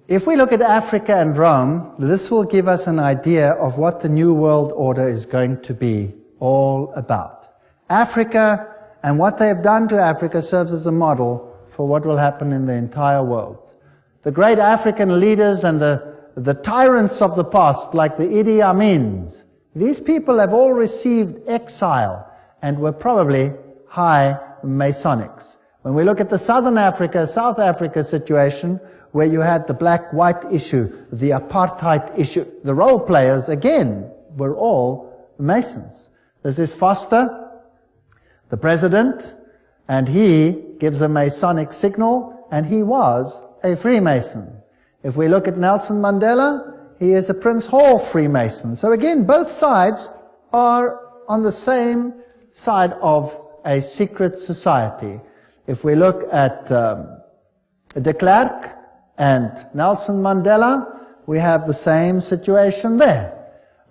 If we look at Africa and Rome, this will give us an idea of what the New World Order is going to be all about. Africa and what they have done to Africa serves as a model for what will happen in the entire world. The great African leaders and the tyrants of the past, like the Idi Amins, these people have all received exile and were probably high Masonics. When we look at the Southern Africa, South Africa situation, where you had the black-white issue, the apartheid issue, the role players, again, were all Masons. This is Foster, the president, and he gives a Masonic signal, and he was a Freemason. If we look at Nelson Mandela, he is a Prince Hall Freemason. So again, both sides are on the same side of a secret society. If we look at de Klerk and Nelson Mandela, we have the same situation there.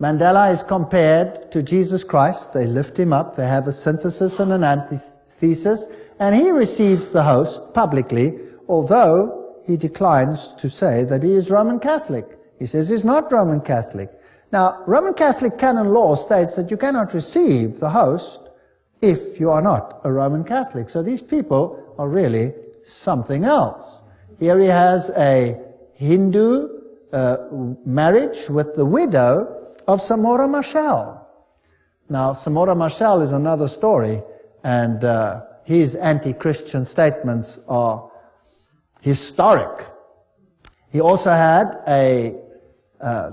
Mandela is compared to Jesus Christ. They lift him up. They have a synthesis and an antithesis, and he receives the host publicly, although he declines to say that he is Roman Catholic. He says he's not Roman Catholic. Now, Roman Catholic canon law states that you cannot receive the host if you are not a Roman Catholic. So these people are really something else. Here he has a Hindu marriage with the widow of Samora Machel. Now, Samora Machel is another story, and his anti-Christian statements are historic. He also had a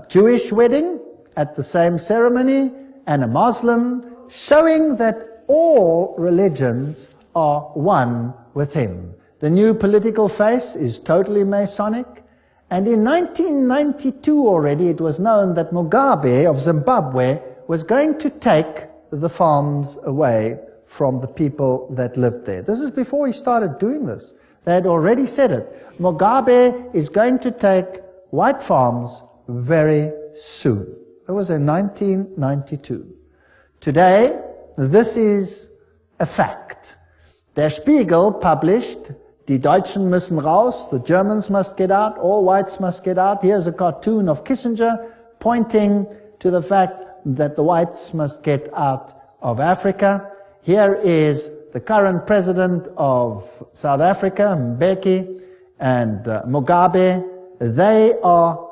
Jewish wedding at the same ceremony, and a Muslim, showing that all religions are one with him. The new political face is totally Masonic, and in 1992 already it was known that Mugabe of Zimbabwe was going to take the farms away from the people that lived there. This is before he started doing this. They had already said it. Mugabe is going to take white farms very soon. It was in 1992. Today, this is a fact. Der Spiegel published, Die Deutschen müssen raus, the Germans must get out, all whites must get out. Here's a cartoon of Kissinger pointing to the fact that the whites must get out of Africa. Here is the current president of South Africa, Mbeki, and Mugabe. They are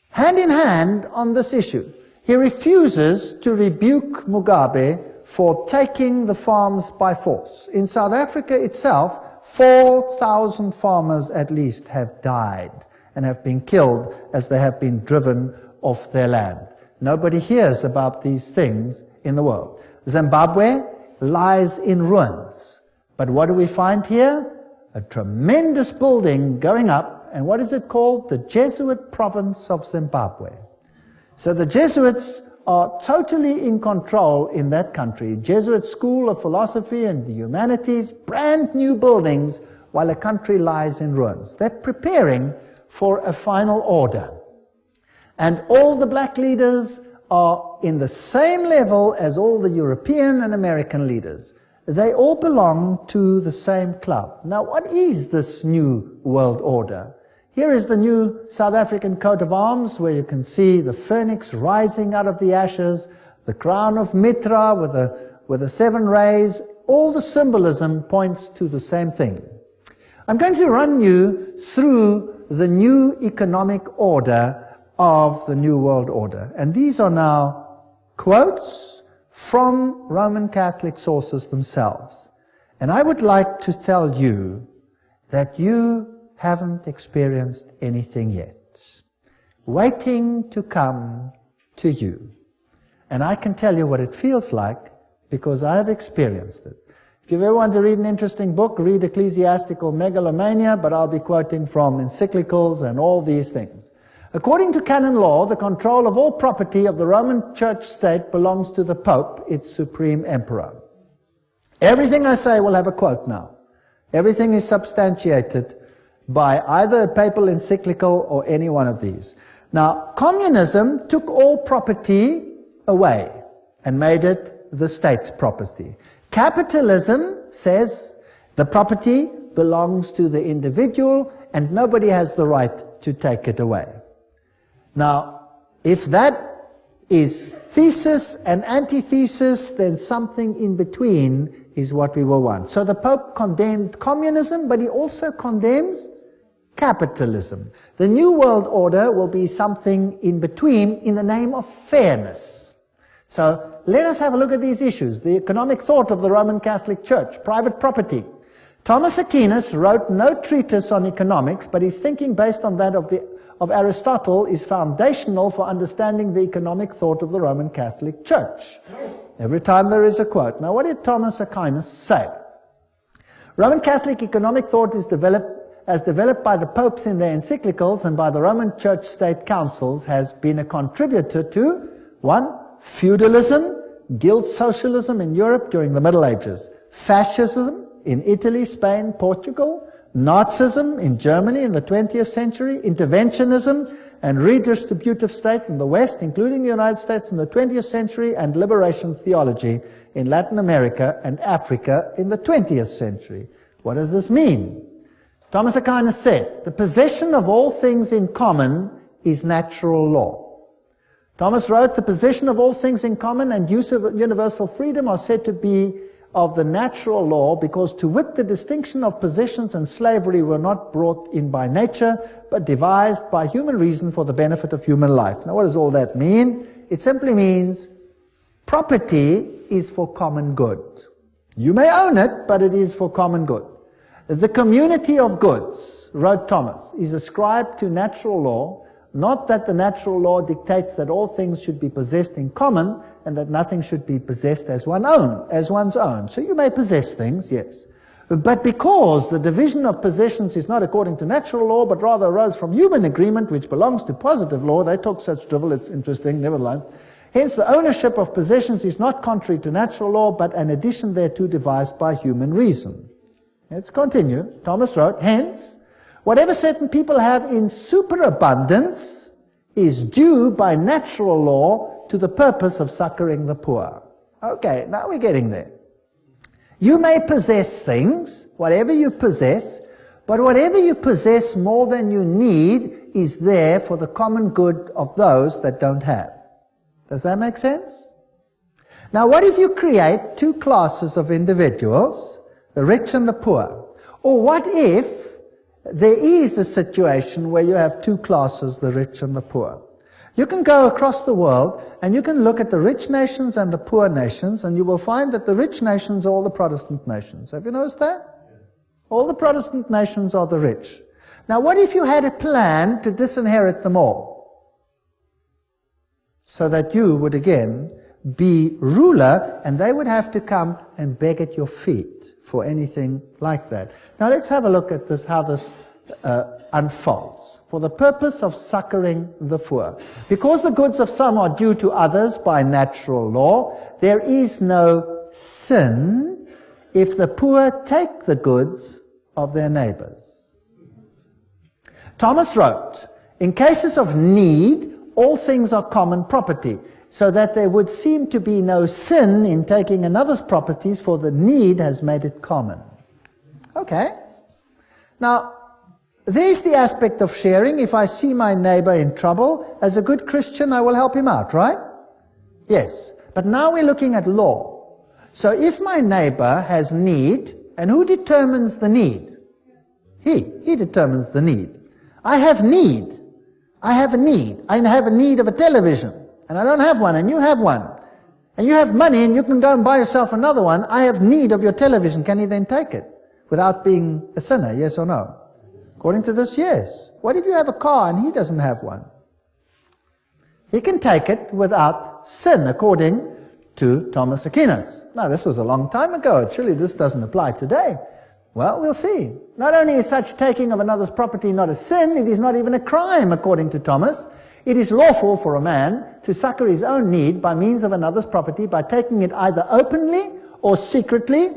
hand in hand on this issue. He refuses to rebuke Mugabe for taking the farms by force. In South Africa itself, 4,000 farmers at least have died and have been killed as they have been driven off their land. Nobody hears about these things in the world. Zimbabwe lies in ruins. But what do we find here? A tremendous building going up. And what is it called? The Jesuit province of Zimbabwe. So the Jesuits are totally in control in that country. Jesuit School of Philosophy and the Humanities, brand new buildings, while a country lies in ruins. They're preparing for a final order. And all the black leaders are in the same level as all the European and American leaders. They all belong to the same club. Now, what is this new world order? Here is the new South African coat of arms, where you can see the phoenix rising out of the ashes, the crown of Mitra with the 7 rays. All the symbolism points to the same thing. I'm going to run you through the new economic order of the New World Order. And these are now quotes from Roman Catholic sources themselves. And I would like to tell you that you haven't experienced anything yet. Waiting to come to you. And I can tell you what it feels like because I have experienced it. If you ever want to read an interesting book, read Ecclesiastical Megalomania, but I'll be quoting from encyclicals and all these things. According to canon law, the control of all property of the Roman Church state belongs to the Pope, its supreme emperor. Everything I say will have a quote now. Everything is substantiated by either a papal encyclical or any one of these. Now, communism took all property away and made it the state's property. Capitalism says the property belongs to the individual and nobody has the right to take it away. Now, if that is thesis and antithesis, then something in between is what we will want. So the Pope condemned communism, but he also condemns capitalism. The New World Order will be something in between in the name of fairness. So let us have a look at these issues. The economic thought of the Roman Catholic Church, private property. Thomas Aquinas wrote no treatise on economics, but his thinking based on that of Aristotle is foundational for understanding the economic thought of the Roman Catholic Church. Every time there is a quote. Now, what did Thomas Aquinas say? Roman Catholic economic thought is developed by the popes in their encyclicals and by the Roman Church state councils, has been a contributor to 1. Feudalism, guild socialism in Europe during the Middle Ages, fascism in Italy, Spain, Portugal, Nazism in Germany in the 20th century, interventionism and redistributive state in the West, including the United States in the 20th century, and liberation theology in Latin America and Africa in the 20th century. What does this mean? Thomas Aquinas said, the possession of all things in common is natural law. Thomas wrote, the possession of all things in common and use of universal freedom are said to be of the natural law, because to wit the distinction of possessions and slavery were not brought in by nature, but devised by human reason for the benefit of human life. Now what does all that mean? It simply means property is for common good. You may own it, but it is for common good. The community of goods, wrote Thomas, is ascribed to natural law Not that the natural law dictates that all things should be possessed in common and that nothing should be possessed as one's own. So you may possess things, yes. But because the division of possessions is not according to natural law, but rather arose from human agreement, which belongs to positive law, they talk such drivel, it's interesting, never mind. Hence, the ownership of possessions is not contrary to natural law, but an addition thereto devised by human reason. Let's continue. Thomas wrote, hence, whatever certain people have in superabundance is due by natural law to the purpose of succoring the poor. Okay, now we're getting there. You may possess things, whatever you possess, but whatever you possess more than you need is there for the common good of those that don't have. Does that make sense? Now, what if you create two classes of individuals, the rich and the poor? Or what if there is a situation where you have two classes, the rich and the poor? You can go across the world and you can look at the rich nations and the poor nations, and you will find that the rich nations are all the Protestant nations. Have you noticed that? All the Protestant nations are the rich. Now, what if you had a plan to disinherit them all? So that you would again be ruler, and they would have to come and beg at your feet for anything like that. Now let's have a look at this, how this unfolds. For the purpose of succoring the poor. Because the goods of some are due to others by natural law, there is no sin if the poor take the goods of their neighbors. Thomas wrote, in cases of need, all things are common property, so that there would seem to be no sin in taking another's properties, for the need has made it common. Okay. Now, there's the aspect of sharing. If I see my neighbor in trouble, as a good Christian, I will help him out, right? Yes. But now we're looking at law. So if my neighbor has need, and who determines the need? He determines the need. I have need. I have a need. I have a need of a television, and I don't have one, and you have one. And you have money, and you can go and buy yourself another one. I have need of your television. Can he then take it without being a sinner, yes or no? According to this, yes. What if you have a car and he doesn't have one? He can take it without sin, according to Thomas Aquinas. Now, this was a long time ago. Surely this doesn't apply today. Well, we'll see. Not only is such taking of another's property not a sin, it is not even a crime, according to Thomas. It is lawful for a man to succor his own need by means of another's property by taking it either openly or secretly,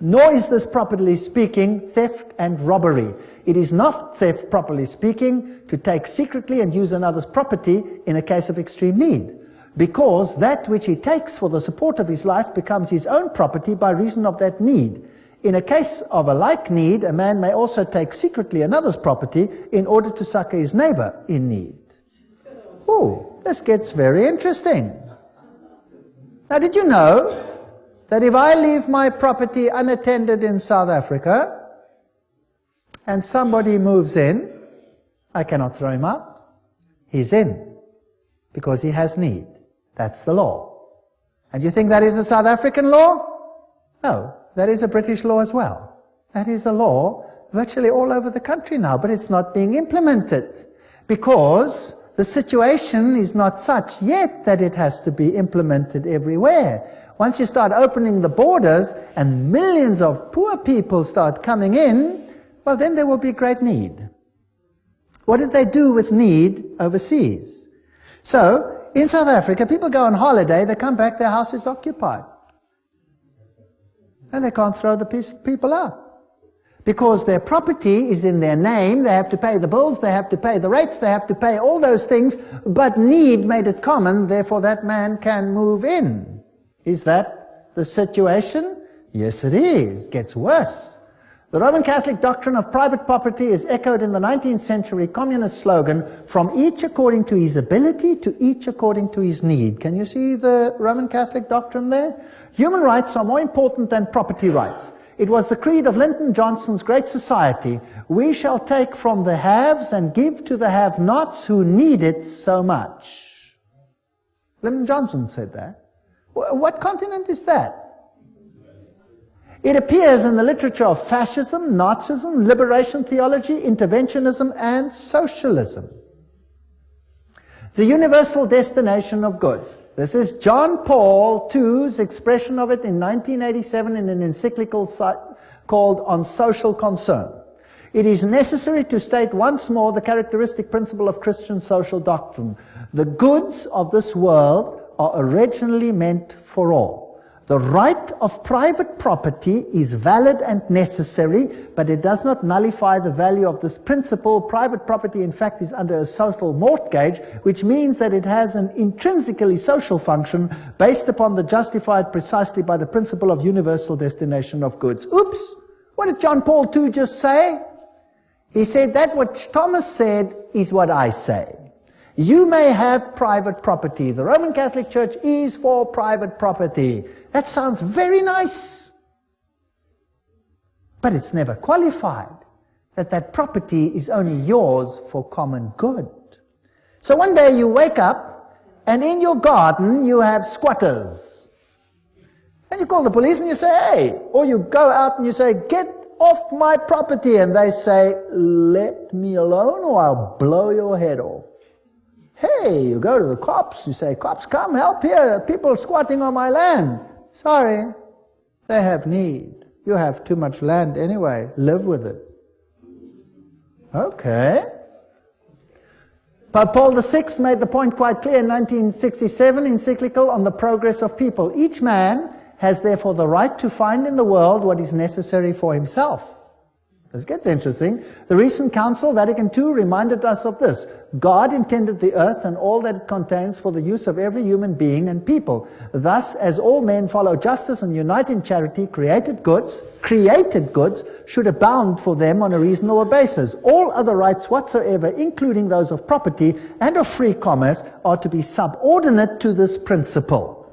nor is this, properly speaking, theft and robbery. It is not theft, properly speaking, to take secretly and use another's property in a case of extreme need, because that which he takes for the support of his life becomes his own property by reason of that need. In a case of a like need, a man may also take secretly another's property in order to succor his neighbor in need. Oh, this gets very interesting. Now, did you know that if I leave my property unattended in South Africa and somebody moves in, I cannot throw him out? He's in because he has need. That's the law. And you think that is a South African law? No. That is a British law as well. That is a law virtually all over the country now, but it's not being implemented because the situation is not such yet that it has to be implemented everywhere. Once you start opening the borders and millions of poor people start coming in, well, then there will be great need. What did they do with need overseas? So, in South Africa, people go on holiday, they come back, their house is occupied. And they can't throw the people out. Because their property is in their name, they have to pay the bills, they have to pay the rates, they have to pay all those things, but need made it common, therefore that man can move in. Is that the situation? Yes, it is. Gets worse. The Roman Catholic doctrine of private property is echoed in the 19th century communist slogan, from each according to his ability to each according to his need. Can you see the Roman Catholic doctrine there? Human rights are more important than property rights. It was the creed of Lyndon Johnson's Great Society. We shall take from the haves and give to the have-nots who need it so much. Lyndon Johnson said that. What continent is that? It appears in the literature of fascism, Nazism, liberation theology, interventionism, and socialism. The universal destination of goods. This is John Paul II's expression of it in 1987 in an encyclical called On Social Concern. It is necessary to state once more the characteristic principle of Christian social doctrine. The goods of this world are originally meant for all. The right of private property is valid and necessary, but it does not nullify the value of this principle. Private property, in fact, is under a social mortgage, which means that it has an intrinsically social function based upon the justified precisely by the principle of universal destination of goods. Oops! What did John Paul II just say? He said that what Thomas said is what I say. You may have private property. The Roman Catholic Church is for private property. That sounds very nice. But it's never qualified that that property is only yours for common good. So one day you wake up and in your garden you have squatters. And you call the police and you say, hey, or you go out and you say, get off my property. And they say, let me alone or I'll blow your head off. Hey, you go to the cops, you say, cops, come help here, people squatting on my land. Sorry, they have need. You have too much land anyway, live with it. Okay. Pope Paul VI made the point quite clear in 1967 encyclical on the progress of people. Each man has therefore the right to find in the world what is necessary for himself. This gets interesting. The recent Council, Vatican II, reminded us of this. God intended the earth and all that it contains for the use of every human being and people. Thus, as all men follow justice and unite in charity, created goods should abound for them on a reasonable basis. All other rights whatsoever, including those of property and of free commerce, are to be subordinate to this principle.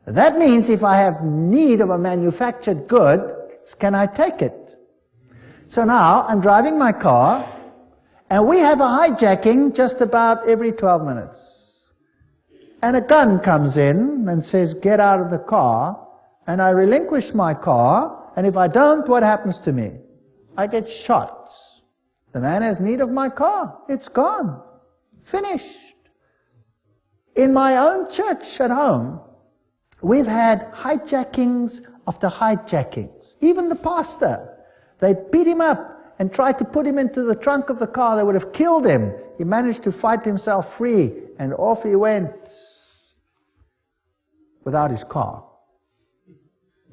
That means if I have need of a manufactured good, can I take it? So now I'm driving my car and we have a hijacking just about every 12 minutes. And a gun comes in and says, get out of the car, and I relinquish my car, and if I don't, what happens to me? I get shot. The man has need of my car. It's gone. Finished. In my own church at home, we've had hijackings after hijackings. Even the pastor. They beat him up and tried to put him into the trunk of the car. They would have killed him. He managed to fight himself free, and off he went without his car.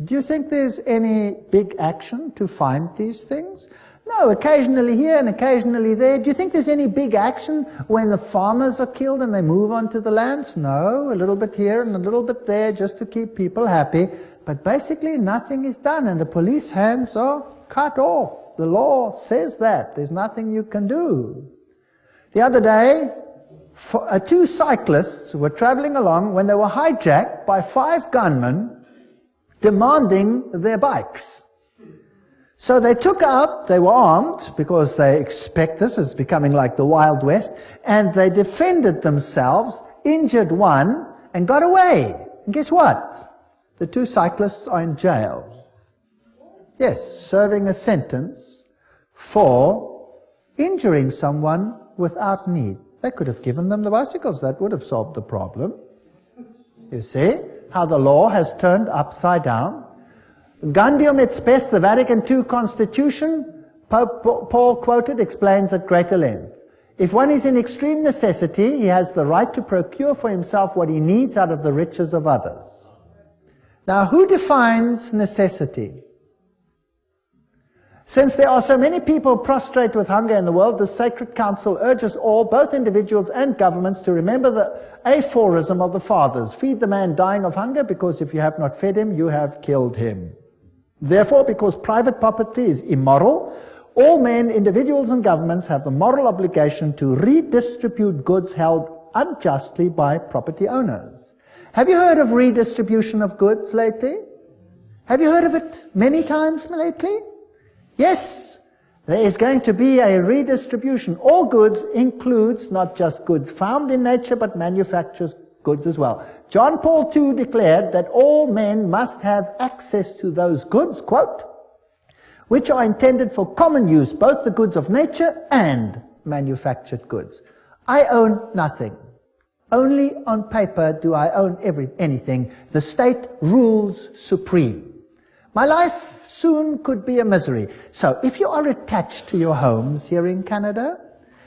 Do you think there's any big action to find these things? No, occasionally here and occasionally there. Do you think there's any big action when the farmers are killed and they move on to the lands? No, a little bit here and a little bit there just to keep people happy. But basically nothing is done, and the police hands are cut off. The law says that. There's nothing you can do. The other day, two cyclists were traveling along when they were hijacked by 5 gunmen demanding their bikes. So they took out, they were armed because they expect this is becoming like the Wild West, and they defended themselves, injured one, and got away. And guess what? The 2 cyclists are in jail. Yes, serving a sentence for injuring someone without need. They could have given them the bicycles. That would have solved the problem. You see how the law has turned upside down? Gaudium et Spes, the Vatican II Constitution, Pope Paul quoted, explains at greater length. If one is in extreme necessity, he has the right to procure for himself what he needs out of the riches of others. Now, who defines necessity? Since there are so many people prostrate with hunger in the world, the Sacred Council urges all, both individuals and governments, to remember the aphorism of the Fathers. Feed the man dying of hunger, because if you have not fed him, you have killed him. Therefore, because private property is immoral, all men, individuals and governments have the moral obligation to redistribute goods held unjustly by property owners. Have you heard of redistribution of goods lately? Have you heard of it many times lately? Yes, there is going to be a redistribution. All goods includes not just goods found in nature, but manufactured goods as well. John Paul II declared that all men must have access to those goods, quote, which are intended for common use, both the goods of nature and manufactured goods. I own nothing. Only on paper do I own anything. The state rules supreme. My life soon could be a misery. So if you are attached to your homes here in Canada,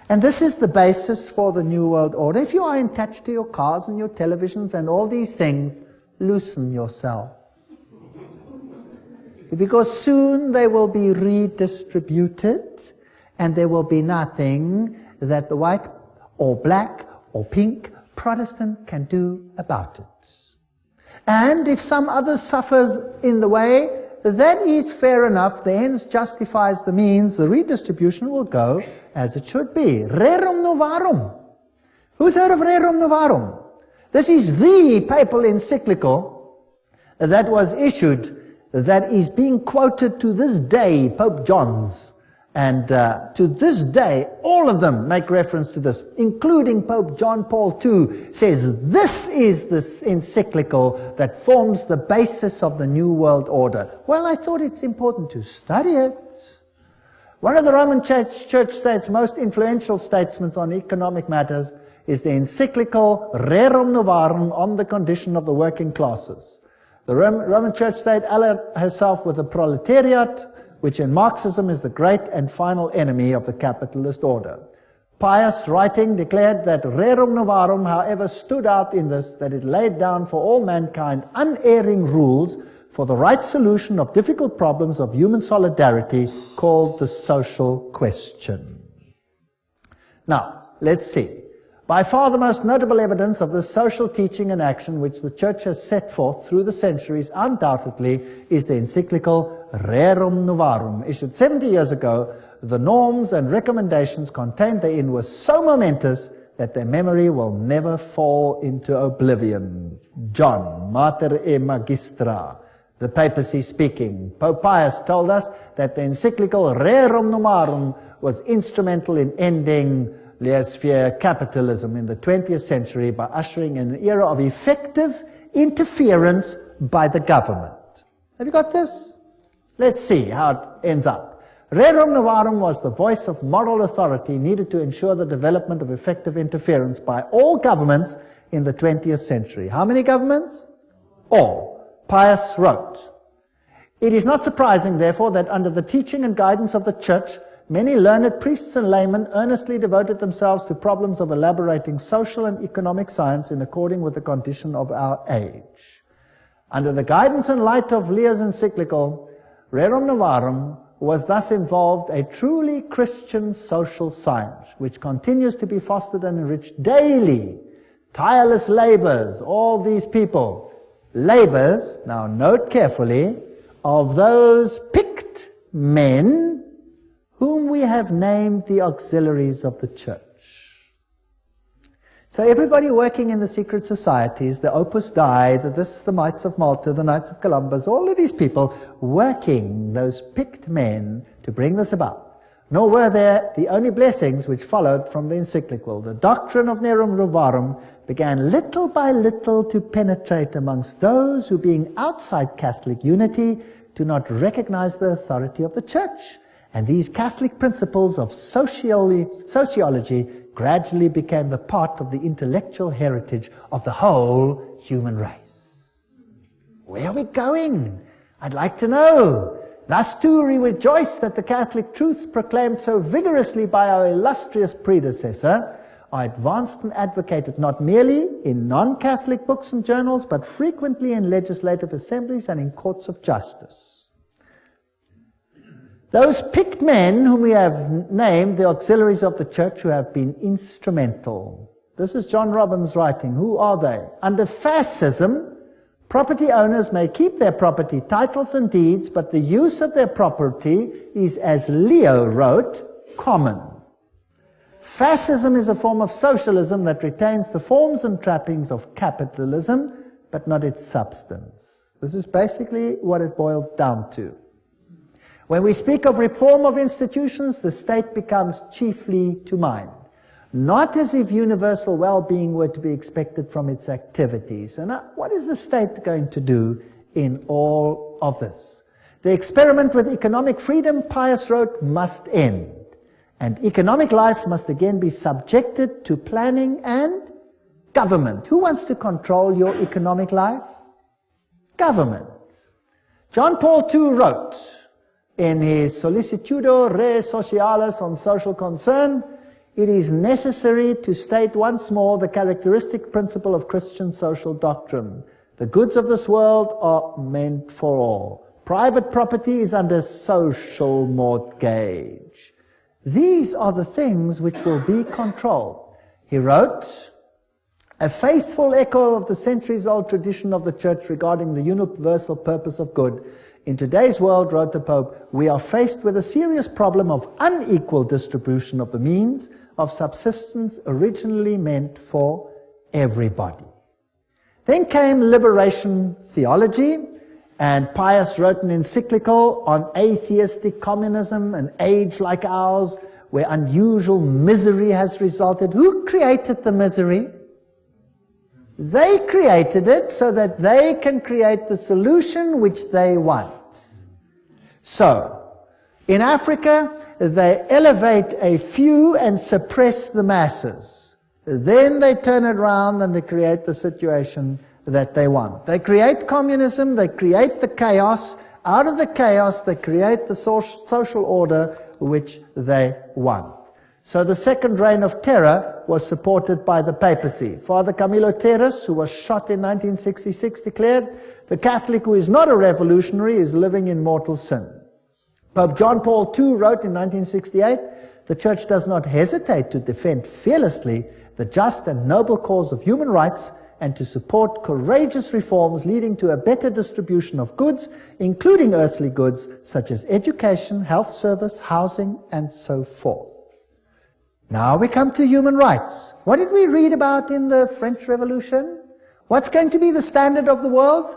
and this is the basis for the New World Order, if you are attached to your cars and your televisions and all these things, loosen yourself. Because soon they will be redistributed, and there will be nothing that the white or black or pink Protestant can do about it. And if some other suffers in the way, that is fair enough. The ends justifies the means. The redistribution will go as it should be. Rerum novarum. Who's heard of Rerum novarum? This is the papal encyclical that was issued, that is being quoted to this day, Pope John's. And to this day, all of them make reference to this, including Pope John Paul II, says this is this encyclical that forms the basis of the New World Order. Well, I thought it's important to study it. One of the Roman Church State's most influential statesmen on economic matters is the encyclical Rerum Novarum on the condition of the working classes. The Roman Church State allied herself with the proletariat, which in Marxism is the great and final enemy of the capitalist order. Pius writing declared that Rerum Novarum, however, stood out in this, that it laid down for all mankind unerring rules for the right solution of difficult problems of human solidarity called the social question. Now, let's see. By far the most notable evidence of this social teaching and action which the Church has set forth through the centuries, undoubtedly, is the encyclical Rerum Novarum, issued 70 years ago. The norms and recommendations contained therein were so momentous that their memory will never fall into oblivion. John, Mater e Magistra, the papacy speaking. Pope Pius told us that the encyclical Rerum Novarum was instrumental in ending laissez-faire capitalism in the 20th century by ushering in an era of effective interference by the government. Have you got this? Let's see how it ends up. Rerum Novarum was the voice of moral authority needed to ensure the development of effective interference by all governments in the 20th century. How many governments? All. Pius wrote, "It is not surprising, therefore, that under the teaching and guidance of the Church, many learned priests and laymen earnestly devoted themselves to problems of elaborating social and economic science in according with the condition of our age. Under the guidance and light of Leo's encyclical, Rerum Novarum was thus involved a truly Christian social science, which continues to be fostered and enriched daily. Tireless labors, all these people, labors, now note carefully, of those picked men whom we have named the auxiliaries of the Church." So everybody working in the secret societies, the Opus Dei, the Mites of Malta, the Knights of Columbus, all of these people working, those picked men, to bring this about. Nor were there the only blessings which followed from the encyclical. The doctrine of Rerum Novarum began little by little to penetrate amongst those who, being outside Catholic unity, do not recognize the authority of the Church. And these Catholic principles of sociology gradually became the part of the intellectual heritage of the whole human race. Where are we going? I'd like to know. Thus too we rejoice that the Catholic truths proclaimed so vigorously by our illustrious predecessor are advanced and advocated not merely in non-Catholic books and journals, but frequently in legislative assemblies and in courts of justice. Those picked men whom we have named the auxiliaries of the Church who have been instrumental. This is John Robbins writing. Who are they? Under fascism, property owners may keep their property titles and deeds, but the use of their property is, as Leo wrote, common. Fascism is a form of socialism that retains the forms and trappings of capitalism, but not its substance. This is basically what it boils down to. When we speak of reform of institutions, the state becomes chiefly to mind, not as if universal well-being were to be expected from its activities. And what is the state going to do in all of this? The experiment with economic freedom, Pius wrote, must end. And economic life must again be subjected to planning and government. Who wants to control your economic life? Government. John Paul II wrote in his Solicitudo Re Socialis on social concern, it is necessary to state once more the characteristic principle of Christian social doctrine. The goods of this world are meant for all. Private property is under social mortgage. These are the things which will be controlled. He wrote, a faithful echo of the centuries-old tradition of the Church regarding the universal purpose of good. In today's world, wrote the Pope, we are faced with a serious problem of unequal distribution of the means of subsistence originally meant for everybody. Then came liberation theology, and Pius wrote an encyclical on atheistic communism, an age like ours, where unusual misery has resulted. Who created the misery? They created it so that they can create the solution which they want. So, in Africa, they elevate a few and suppress the masses. Then they turn it around and they create the situation that they want. They create communism, they create the chaos. Out of the chaos, they create the social order which they want. So the second reign of terror was supported by the papacy. Father Camilo Terres, who was shot in 1966, declared, the Catholic who is not a revolutionary is living in mortal sin. Pope John Paul II wrote in 1968, the Church does not hesitate to defend fearlessly the just and noble cause of human rights and to support courageous reforms leading to a better distribution of goods, including earthly goods such as education, health service, housing, and so forth. Now we come to human rights. What did we read about in the French Revolution? What's going to be the standard of the world?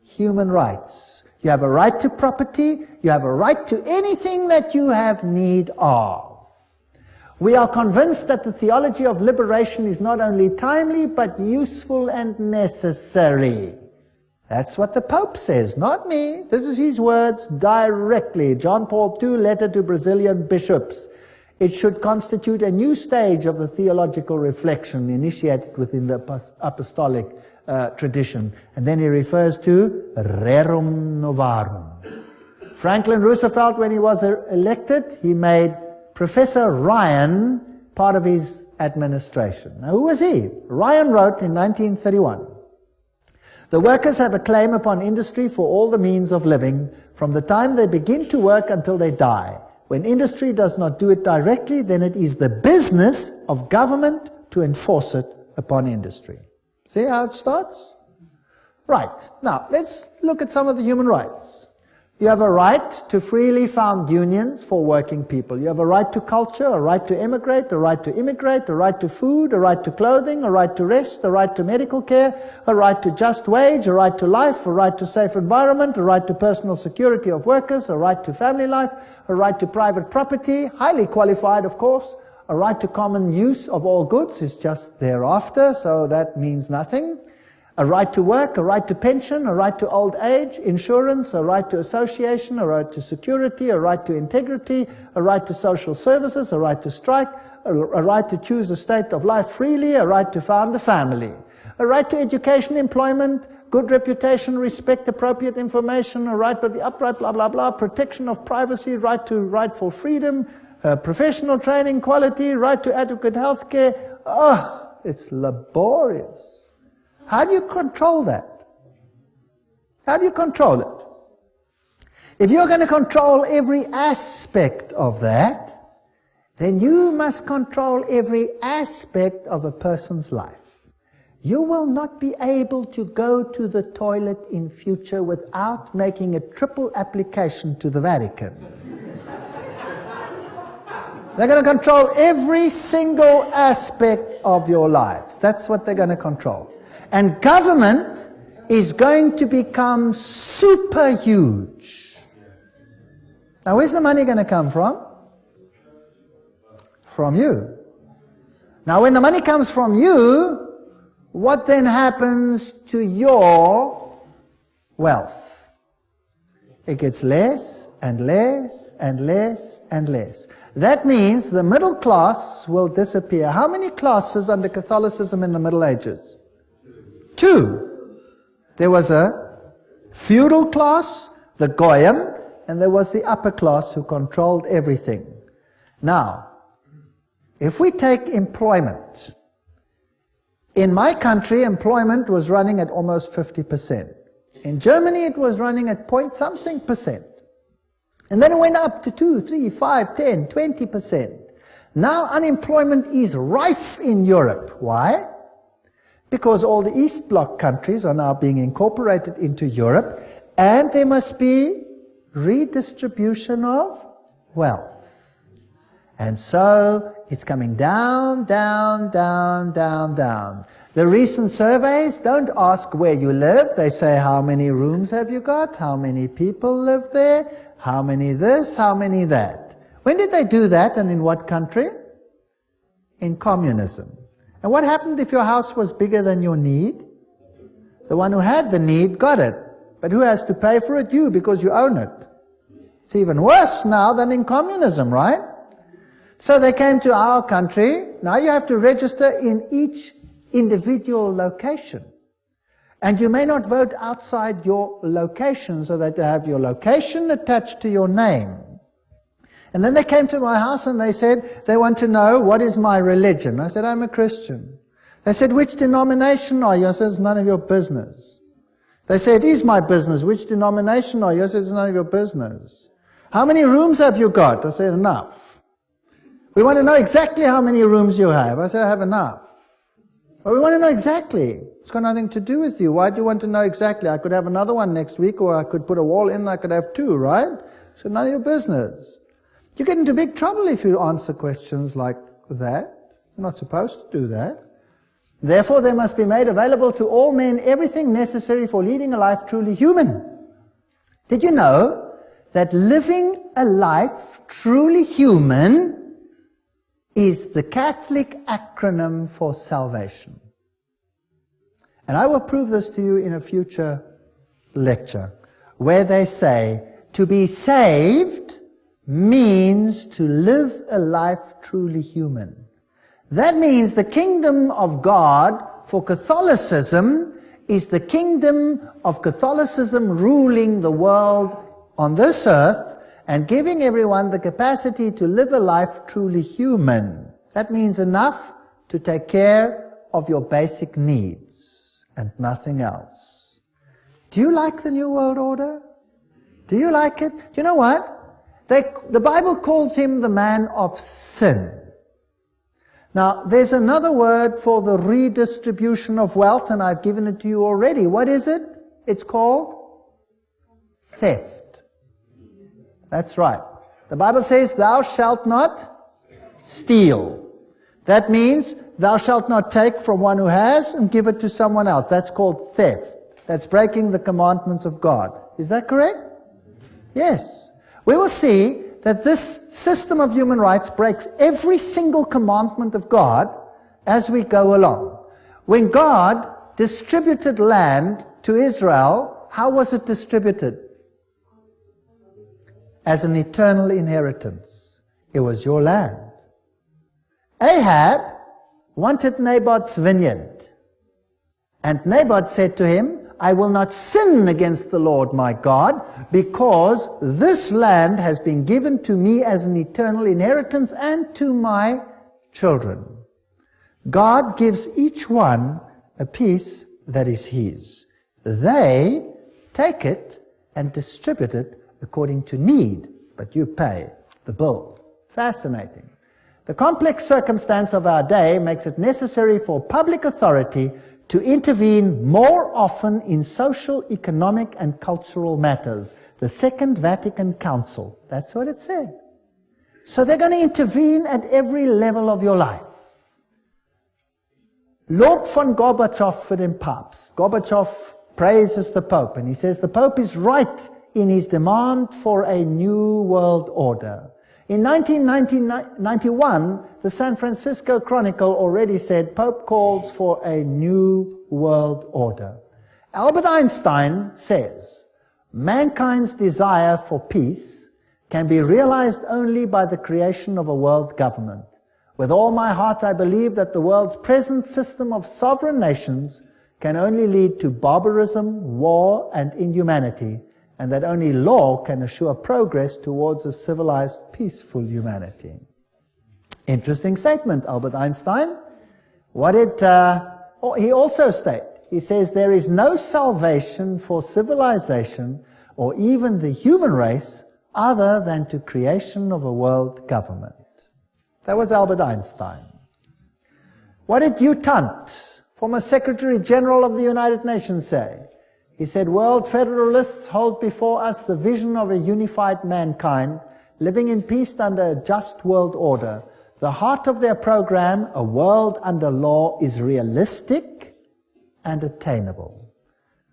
Human rights. You have a right to property. You have a right to anything that you have need of. We are convinced that the theology of liberation is not only timely, but useful and necessary. That's what the Pope says, not me. This is his words directly. John Paul II, letter to Brazilian bishops. It should constitute a new stage of the theological reflection initiated within the apostolic tradition. And then he refers to rerum novarum. Franklin Roosevelt, when he was elected, he made Professor Ryan part of his administration. Now, who was he? Ryan wrote in 1931, the workers have a claim upon industry for all the means of living from the time they begin to work until they die. When industry does not do it directly, then it is the business of government to enforce it upon industry. See how it starts? Right. Now, let's look at some of the human rights. You have a right to freely found unions for working people. You have a right to culture, a right to immigrate, a right to immigrate, a right to food, a right to clothing, a right to rest, a right to medical care, a right to just wage, a right to life, a right to safe environment, a right to personal security of workers, a right to family life, a right to private property, highly qualified, of course. A right to common use of all goods is just thereafter, so that means nothing. A right to work, a right to pension, a right to old age, insurance, a right to association, a right to security, a right to integrity, a right to social services, a right to strike, a right to choose a state of life freely, a right to found a family, a right to education, employment, good reputation, respect, appropriate information, a right to the upright, blah, blah, blah, protection of privacy, right to rightful freedom, professional training, quality, right to adequate health care. Oh, it's laborious. How do you control that? How do you control it? If you're going to control every aspect of that, then you must control every aspect of a person's life. You will not be able to go to the toilet in future without making a triple application to the Vatican. They're going to control every single aspect of your lives. That's what they're going to control. And government is going to become super huge. Now, where's the money going to come from? From you. Now, when the money comes from you, what then happens to your wealth? it gets less and less and less and less. That means the middle class will disappear. How many classes under Catholicism in the Middle Ages? 2. There was a feudal class, the Goyim, and there was the upper class who controlled everything. Now, if we take employment, in my country, employment was running at almost 50%. In Germany, it was running at point-something percent. And then it went up to 2, 3, 5, 10, 20%. Now unemployment is rife in Europe. Why? Because all the East Bloc countries are now being incorporated into Europe, and there must be redistribution of wealth. And so it's coming down, down, down, down, down. The recent surveys don't ask where you live. They say, how many rooms have you got? How many people live there? How many this? How many that? When did they do that, and in what country? In communism. And what happened if your house was bigger than your need? The one who had the need got it. But who has to pay for it? You, because you own it. It's even worse now than in communism, right? So they came to our country. Now you have to register in each individual location. And you may not vote outside your location, so that you have your location attached to your name. And then they came to my house and they said, they want to know, what is my religion? I said, I'm a Christian. They said, which denomination are you? I said, it's none of your business. They said, it is my business. Which denomination are you? I said, it's none of your business. How many rooms have you got? I said, enough. We want to know exactly how many rooms you have. I said, I have enough. But we want to know exactly. It's got nothing to do with you. Why do you want to know exactly? I could have another one next week, or I could put a wall in and I could have 2, right? So none of your business. You get into big trouble if you answer questions like that. You're not supposed to do that. Therefore, there must be made available to all men everything necessary for leading a life truly human. Did you know that living a life truly human is the Catholic acronym for salvation? And I will prove this to you in a future lecture, where they say to be saved means to live a life truly human. That means the kingdom of God for Catholicism is the kingdom of Catholicism ruling the world on this earth and giving everyone the capacity to live a life truly human. That means enough to take care of your basic needs and nothing else. Do you like the New World Order? Do you like it? Do you know what? The Bible calls him the man of sin. Now, there's another word for the redistribution of wealth, and I've given it to you already. What is it? It's called theft. That's right. The Bible says, thou shalt not steal. That means thou shalt not take from one who has and give it to someone else. That's called theft. That's breaking the commandments of God. Is that correct? Yes. We will see that this system of human rights breaks every single commandment of God as we go along. When God distributed land to Israel, how was it distributed? As an eternal inheritance. It was your land. Ahab wanted Naboth's vineyard. And Naboth said to him, I will not sin against the Lord my God, because this land has been given to me as an eternal inheritance and to my children. God gives each one a piece that is his. They take it and distribute it according to need, but you pay the bill. Fascinating. The complex circumstance of our day makes it necessary for public authority to intervene more often in social, economic, and cultural matters. The Second Vatican Council. That's what it said. So they're going to intervene at every level of your life. Lob von Gorbatschow für den Papst. Gorbatschow praises the Pope, and he says the Pope is right in his demand for a new world order. In 1991, the San Francisco Chronicle already said Pope calls for a new world order. Albert Einstein says, Mankind's desire for peace can be realized only by the creation of a world government. With all my heart, I believe that the world's present system of sovereign nations can only lead to barbarism, war, and inhumanity, and that only law can assure progress towards a civilized, peaceful humanity. Interesting statement, Albert Einstein. What did he also state? He says, there is no salvation for civilization or even the human race other than to creation of a world government. That was Albert Einstein. What did Hugh Tunt, former Secretary General of the United Nations, say? He said, world federalists hold before us the vision of a unified mankind living in peace under a just world order. The heart of their program, a world under law, is realistic and attainable.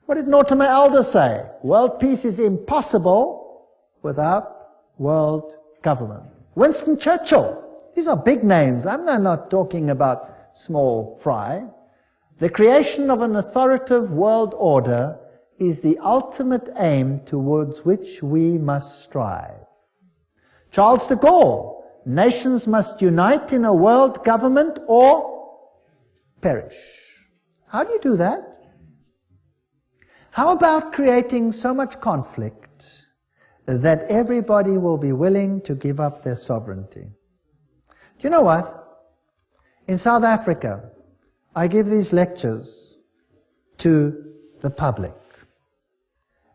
What did Mortimer Adler say? World peace is impossible without world government. Winston Churchill. These are big names. I'm not talking about small fry. The creation of an authoritative world order is the ultimate aim towards which we must strive. Charles de Gaulle, nations must unite in a world government or perish. How do you do that? How about creating so much conflict that everybody will be willing to give up their sovereignty? Do you know what? In South Africa, I give these lectures to the public.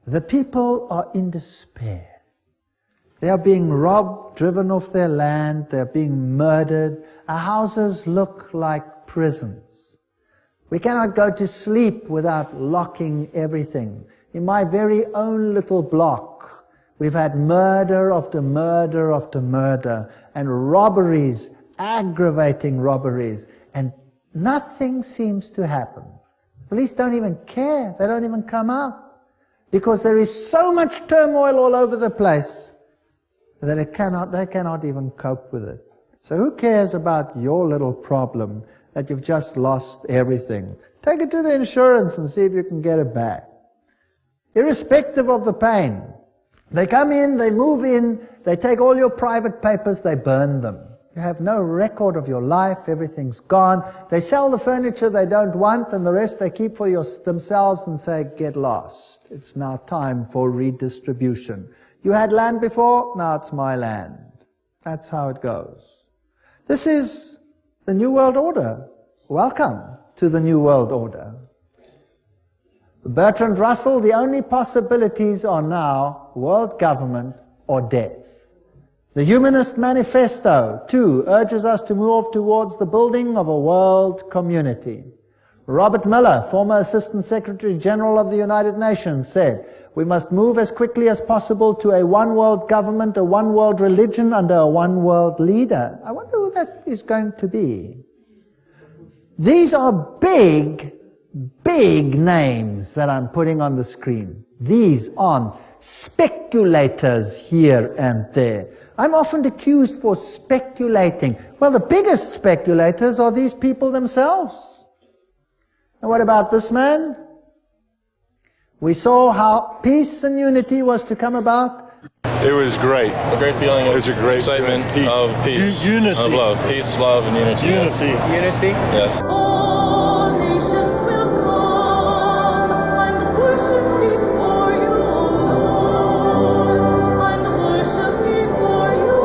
The people are in despair. They are being robbed, driven off their land, they're being murdered. Our houses look like prisons. We cannot go to sleep without locking everything. In my very own little block, we've had murder after murder after murder, and robberies, aggravating robberies, and nothing seems to happen. Police don't even care. They don't even come out, because there is so much turmoil all over the place that they cannot even cope with it. So who cares about your little problem that you've just lost everything? Take it to the insurance and see if you can get it back. Irrespective of the pain. They come in, they move in, they take all your private papers, they burn them. You have no record of your life, everything's gone. They sell the furniture they don't want, and the rest they keep for themselves and say, get lost. It's now time for redistribution. You had land before, now it's my land. That's how it goes. This is the New World Order. Welcome to the New World Order. Bertrand Russell, the only possibilities are now world government or death. The Humanist Manifesto, too, urges us to move towards the building of a world community. Robert Miller, former Assistant Secretary General of the United Nations, said, we must move as quickly as possible to a one-world government, a one-world religion under a one-world leader. I wonder who that is going to be. These are big, big names that I'm putting on the screen. These aren't speculators here and there. I'm often accused for speculating. Well, the biggest speculators are these people themselves. And what about this man? We saw how peace and unity was to come about. It was great. A great feeling of excitement, of peace, unity, of love. Peace, love, and unity. Unity. Yes. Unity? Yes. All nations will come and worship before you, Lord, and worship before you,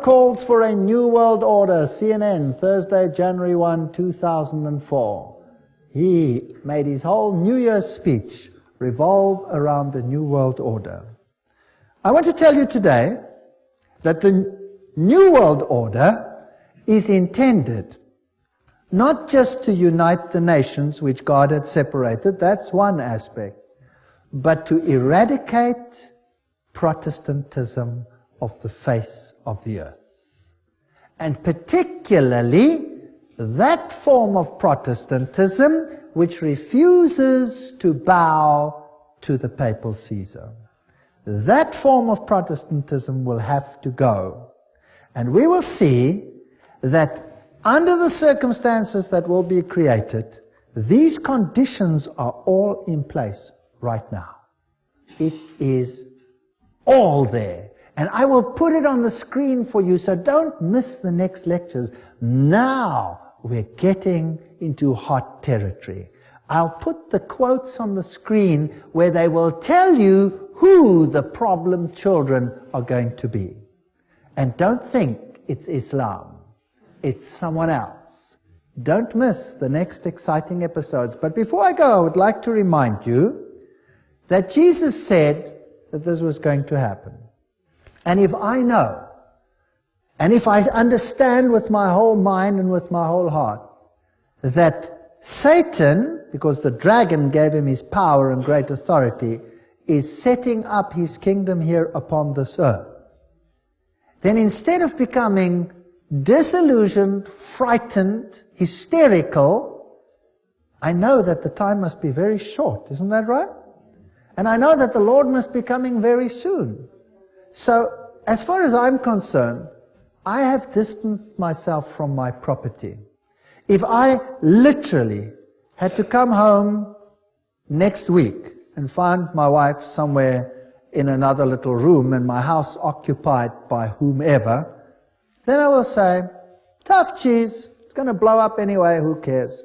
calls for a new world order. CNN, Thursday, January 1, 2004. He made his whole New Year's speech revolve around the new world order. I want to tell you today that the new world order is intended not just to unite the nations which God had separated, that's one aspect, but to eradicate Protestantism of the face of the earth. And particularly that form of Protestantism which refuses to bow to the papal Caesar. That form of Protestantism will have to go. And we will see that under the circumstances that will be created, these conditions are all in place right now. It is all there. And I will put it on the screen for you, so don't miss the next lectures. Now we're getting into hot territory. I'll put the quotes on the screen where they will tell you who the problem children are going to be. And don't think it's Islam. It's someone else. Don't miss the next exciting episodes. But before I go, I would like to remind you that Jesus said that this was going to happen. And if I know, and if I understand with my whole mind and with my whole heart, that Satan, because the dragon gave him his power and great authority, is setting up his kingdom here upon this earth, then instead of becoming disillusioned, frightened, hysterical, I know that the time must be very short. Isn't that right? And I know that the Lord must be coming very soon. So, as far as I'm concerned, I have distanced myself from my property. If I literally had to come home next week and find my wife somewhere in another little room and my house occupied by whomever, then I will say, tough cheese, it's going to blow up anyway, who cares?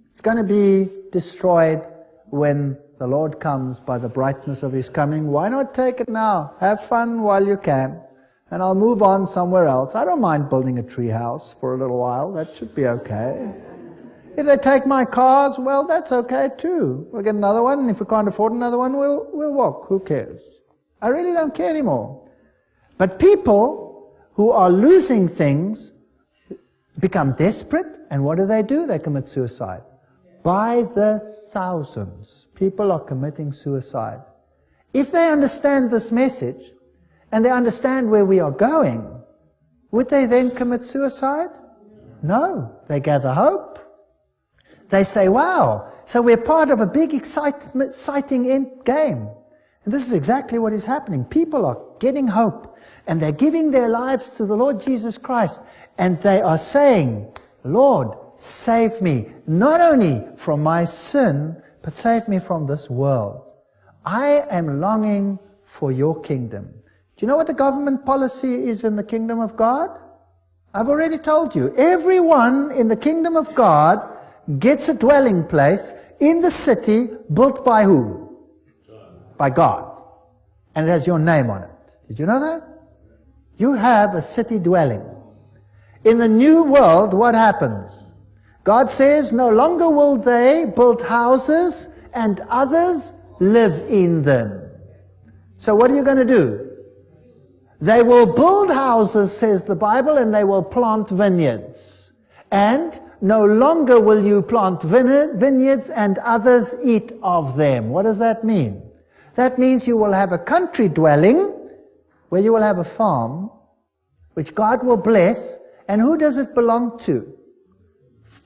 It's going to be destroyed when the Lord comes by the brightness of His coming. Why not take it now? Have fun while you can. And I'll move on somewhere else. I don't mind building a tree house for a little while. That should be okay. If they take my cars, well, that's okay too. We'll get another one, and if we can't afford another one, we'll walk. Who cares? I really don't care anymore. But people who are losing things become desperate, and what do? They commit suicide. By the thousands, people are committing suicide. If they understand this message, and they understand where we are going, would they then commit suicide? No. They gather hope. They say, wow, so we're part of a big exciting end game. And this is exactly what is happening. People are getting hope, and they're giving their lives to the Lord Jesus Christ, and they are saying, Lord, save me, not only from my sin, but save me from this world. I am longing for your kingdom. Do you know what the government policy is in the kingdom of God? I've already told you. Everyone in the kingdom of God gets a dwelling place in the city built by who? By God. And it has your name on it. Did you know that? You have a city dwelling. In the new world, what happens? God says, no longer will they build houses and others live in them. So what are you going to do? They will build houses, says the Bible, and they will plant vineyards. And no longer will you plant vineyards and others eat of them. What does that mean? That means you will have a country dwelling where you will have a farm which God will bless. And who does it belong to?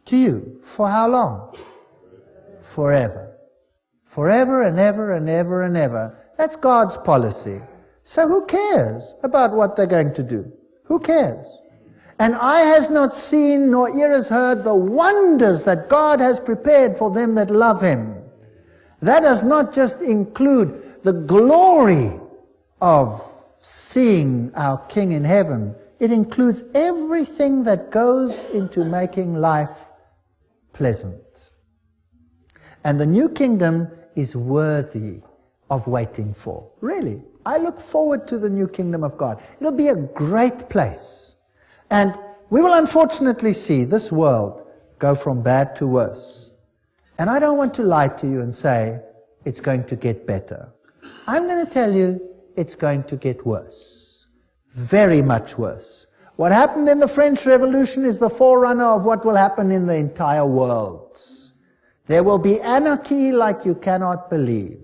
To you. For how long? Forever. Forever and ever and ever and ever. That's God's policy. So who cares about what they're going to do? Who cares? And eye has not seen, nor ear has heard the wonders that God has prepared for them that love Him. That does not just include the glory of seeing our King in heaven. It includes everything that goes into making life pleasant. And the new kingdom is worthy of waiting for. Really. I look forward to the new kingdom of God. It'll be a great place. And we will unfortunately see this world go from bad to worse. And I don't want to lie to you and say it's going to get better. I'm going to tell you it's going to get worse. Very much worse. What happened in the French Revolution is the forerunner of what will happen in the entire world. There will be anarchy like you cannot believe.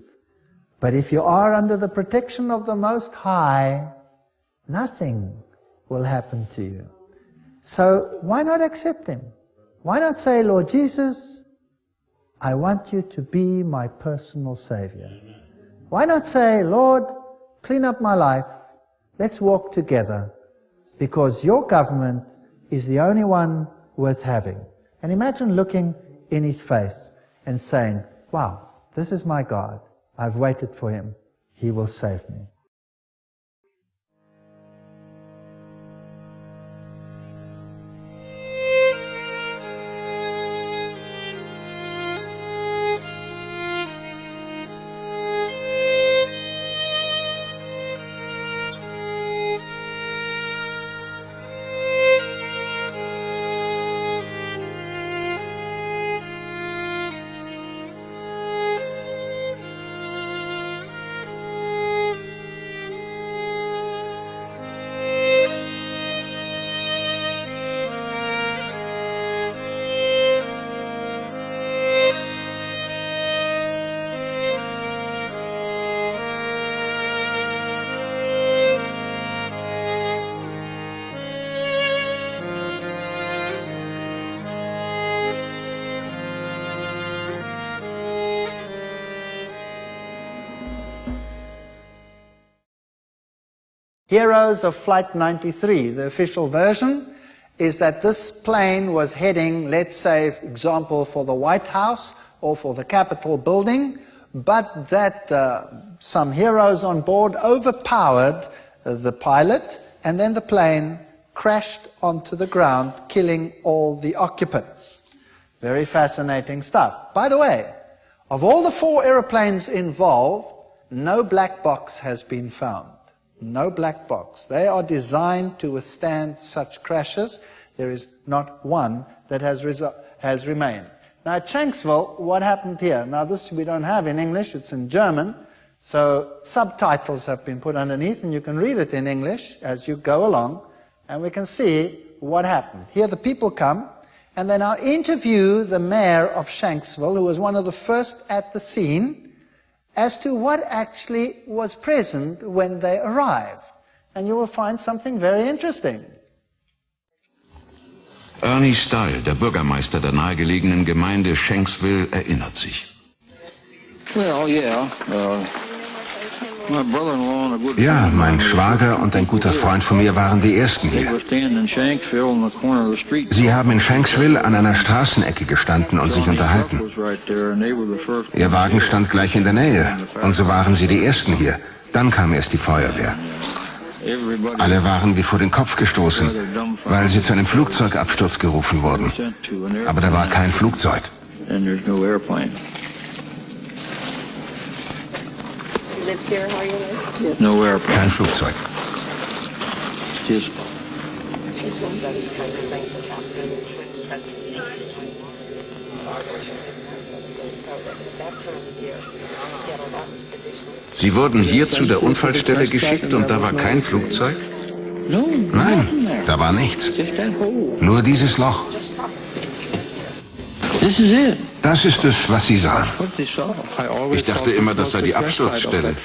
But if you are under the protection of the Most High, nothing will happen to you. So why not accept Him? Why not say, Lord Jesus, I want you to be my personal Savior? Why not say, Lord, clean up my life, let's walk together, because your government is the only one worth having. And imagine looking in His face and saying, wow, this is my God. I've waited for Him. He will save me. Heroes of Flight 93, the official version, is that this plane was heading, let's say, for example, for the White House or for the Capitol building, but that some heroes on board overpowered the pilot, and then the plane crashed onto the ground, killing all the occupants. Very fascinating stuff. By the way, of all the 4 aeroplanes involved, no black box has been found. No black box. They are designed to withstand such crashes. There is not one that has remained. Now at Shanksville, what happened here? Now this we don't have in English, it's in German, so subtitles have been put underneath and you can read it in English as you go along, and we can see what happened. Here the people come, and they now interview the mayor of Shanksville, who was one of the first at the scene, as to what actually was present when they arrived. And you will find something very interesting. Ernie Stahl, der Bürgermeister der nahegelegenen Gemeinde Shanksville, erinnert sich. Well, yeah. Ja, mein Schwager und ein guter Freund von mir waren die Ersten hier. Sie haben in Shanksville an einer Straßenecke gestanden und sich unterhalten. Ihr Wagen stand gleich in der Nähe und so waren sie die Ersten hier. Dann kam erst die Feuerwehr. Alle waren wie vor den Kopf gestoßen, weil sie zu einem Flugzeugabsturz gerufen wurden. Aber da war kein Flugzeug. Kein Flugzeug. Sie wurden hier zu der Unfallstelle geschickt und da war kein Flugzeug? Nein, da war nichts. Nur dieses Loch. Das ist es, was Sie sahen. Ich dachte immer, das sei die Absturzstelle.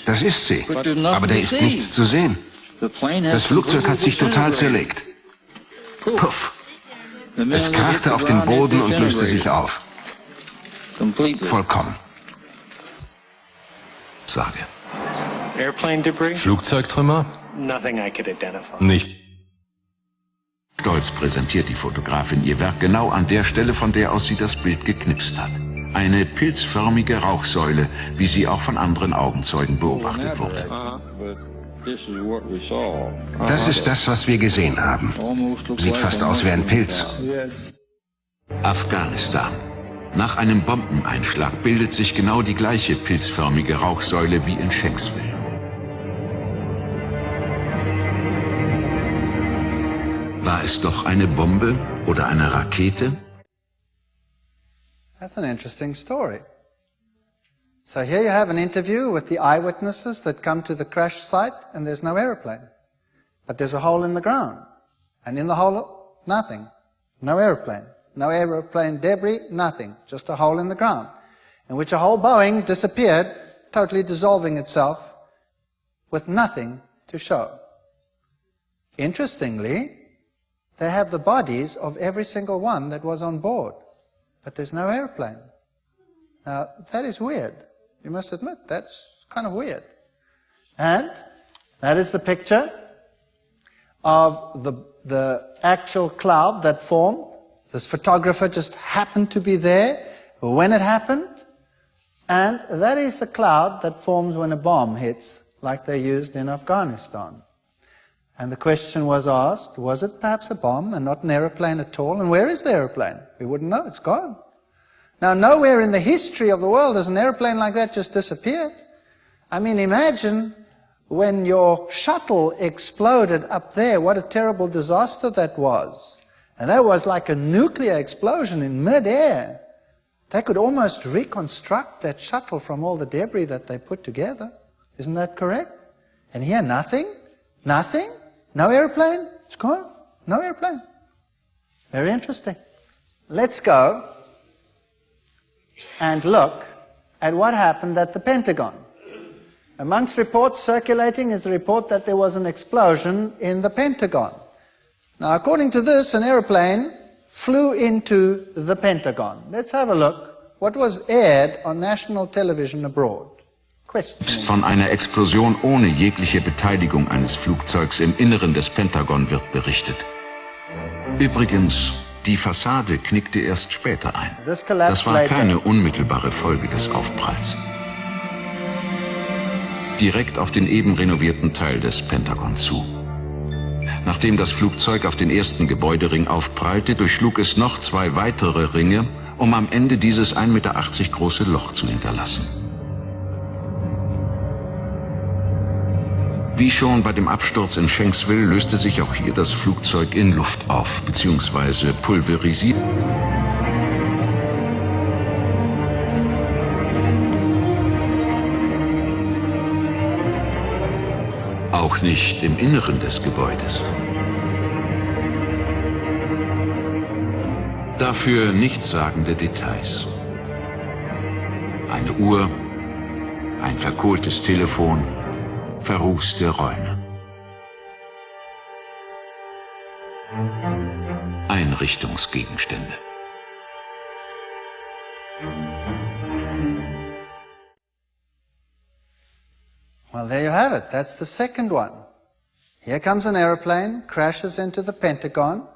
Das ist sie, aber da ist nichts zu sehen. Das Flugzeug hat sich total zerlegt. Puff. Es krachte auf den Boden und löste sich auf. Vollkommen. Sage. Flugzeugtrümmer? Nicht. Stolz präsentiert die Fotografin ihr Werk genau an der Stelle, von der aus sie das Bild geknipst hat. Eine pilzförmige Rauchsäule, wie sie auch von anderen Augenzeugen beobachtet wurde. Das ist das, was wir gesehen haben. Sieht fast aus wie ein Pilz. Afghanistan. Nach einem Bombeneinschlag bildet sich genau die gleiche pilzförmige Rauchsäule wie in Shanksville. War es doch eine Bombe oder eine Rakete? That's an interesting story. So here you have an interview with the eyewitnesses that come to the crash site, and there's no aeroplane. But there's a hole in the ground. And in the hole, nothing. No aeroplane. No aeroplane debris, nothing. Just a hole in the ground, in which a whole Boeing disappeared, totally dissolving itself, with nothing to show. Interestingly, they have the bodies of every single one that was on board, but there's no airplane. Now, that is weird. You must admit, that's kind of weird. And that is the picture of the actual cloud that formed. This photographer just happened to be there when it happened. And that is the cloud that forms when a bomb hits, like they used in Afghanistan. And the question was asked, was it perhaps a bomb and not an aeroplane at all? And where is the aeroplane? We wouldn't know, it's gone. Now, nowhere in the history of the world has an aeroplane like that just disappeared. I mean, imagine when your shuttle exploded up there, what a terrible disaster that was. And that was like a nuclear explosion in mid-air. They could almost reconstruct that shuttle from all the debris that they put together. Isn't that correct? And here, nothing? Nothing? No airplane? It's gone. No airplane. Very interesting. Let's go and look at what happened at the Pentagon. Amongst reports circulating is the report that there was an explosion in the Pentagon. Now, according to this, an airplane flew into the Pentagon. Let's have a look. What was aired on national television abroad? Von einer Explosion ohne jegliche Beteiligung eines Flugzeugs im Inneren des Pentagon wird berichtet. Übrigens, die Fassade knickte erst später ein. Das war keine unmittelbare Folge des Aufpralls. Direkt auf den eben renovierten Teil des Pentagon zu. Nachdem das Flugzeug auf den ersten Gebäudering aufprallte, durchschlug es noch 2 weitere Ringe, um am Ende dieses 1,80 Meter große Loch zu hinterlassen. Wie schon bei dem Absturz in Shanksville löste sich auch hier das Flugzeug in Luft auf, bzw. pulverisiert. Auch nicht im Inneren des Gebäudes. Dafür nichtssagende Details. Eine Uhr, ein verkohltes Telefon, verrußte Räume. Einrichtungsgegenstände. Well, there you have it. That's the second one. Here comes an airplane, crashes into the Pentagon,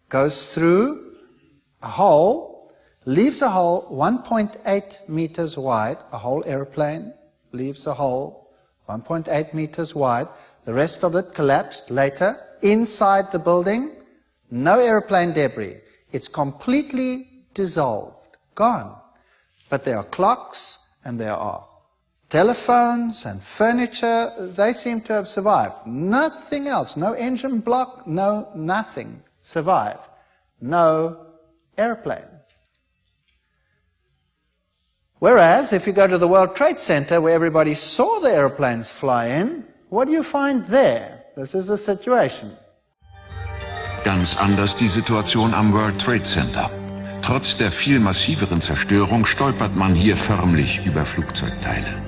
goes through a hole, leaves a hole 1.8 meters wide. A whole airplane leaves a hole 1.8 meters wide. The rest of it collapsed later inside the building. No airplane debris. It's completely dissolved, gone. But there are clocks and there are telephones and furniture. They seem to have survived. Nothing else. No engine block, no nothing survived. No airplane. Whereas, if you go to the World Trade Center, where everybody saw the airplanes fly in, what do you find there? This is the situation. Ganz anders die Situation am World Trade Center. Trotz der viel massiveren Zerstörung stolpert man hier förmlich über Flugzeugteile.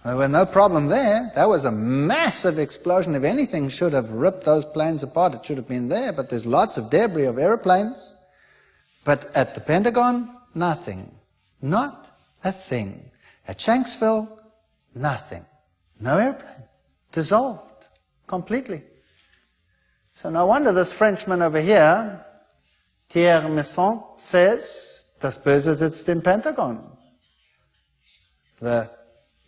There were no problem there. That was a massive explosion. If anything should have ripped those planes apart, it should have been there. But there's lots of debris of airplanes. But at the Pentagon, nothing. Not a thing. At Shanksville, nothing. No airplane. Dissolved. Completely. So no wonder this Frenchman over here, Thierry Messon, says, das Böse sitzt im Pentagon. The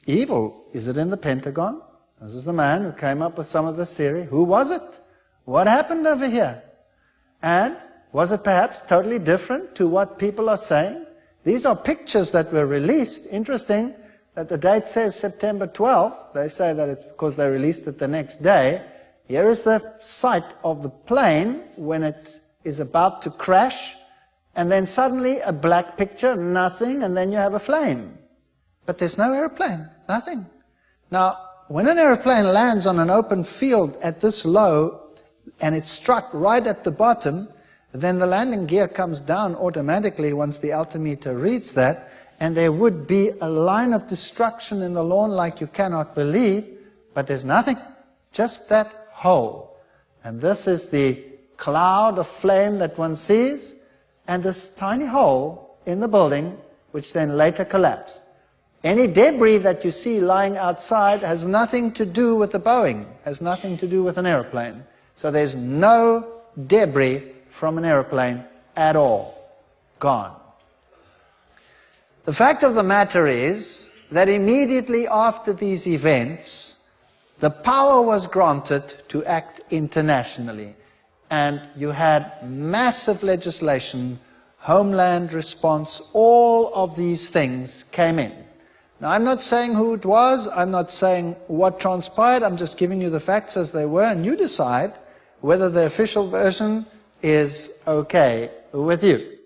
evil, is it in the Pentagon? This is the man who came up with some of this theory. Who was it? What happened over here? And was it perhaps totally different to what people are saying? These are pictures that were released. Interesting that the date says September 12th. They say that it's because they released it the next day. Here is the sight of the plane when it is about to crash, and then suddenly a black picture, nothing, and then you have a flame. But there's no airplane, nothing. Now, when an airplane lands on an open field at this low, and it's struck right at the bottom, then the landing gear comes down automatically once the altimeter reads that, and there would be a line of destruction in the lawn like you cannot believe, but there's nothing, just that hole. And this is the cloud of flame that one sees, and this tiny hole in the building, which then later collapsed. Any debris that you see lying outside has nothing to do with the Boeing, has nothing to do with an airplane. So there's no debris from an airplane at all. Gone. The fact of the matter is that immediately after these events, the power was granted to act internationally. And you had massive legislation, homeland response, all of these things came in. Now, I'm not saying who it was, I'm not saying what transpired, I'm just giving you the facts as they were, and you decide whether the official version is okay with you.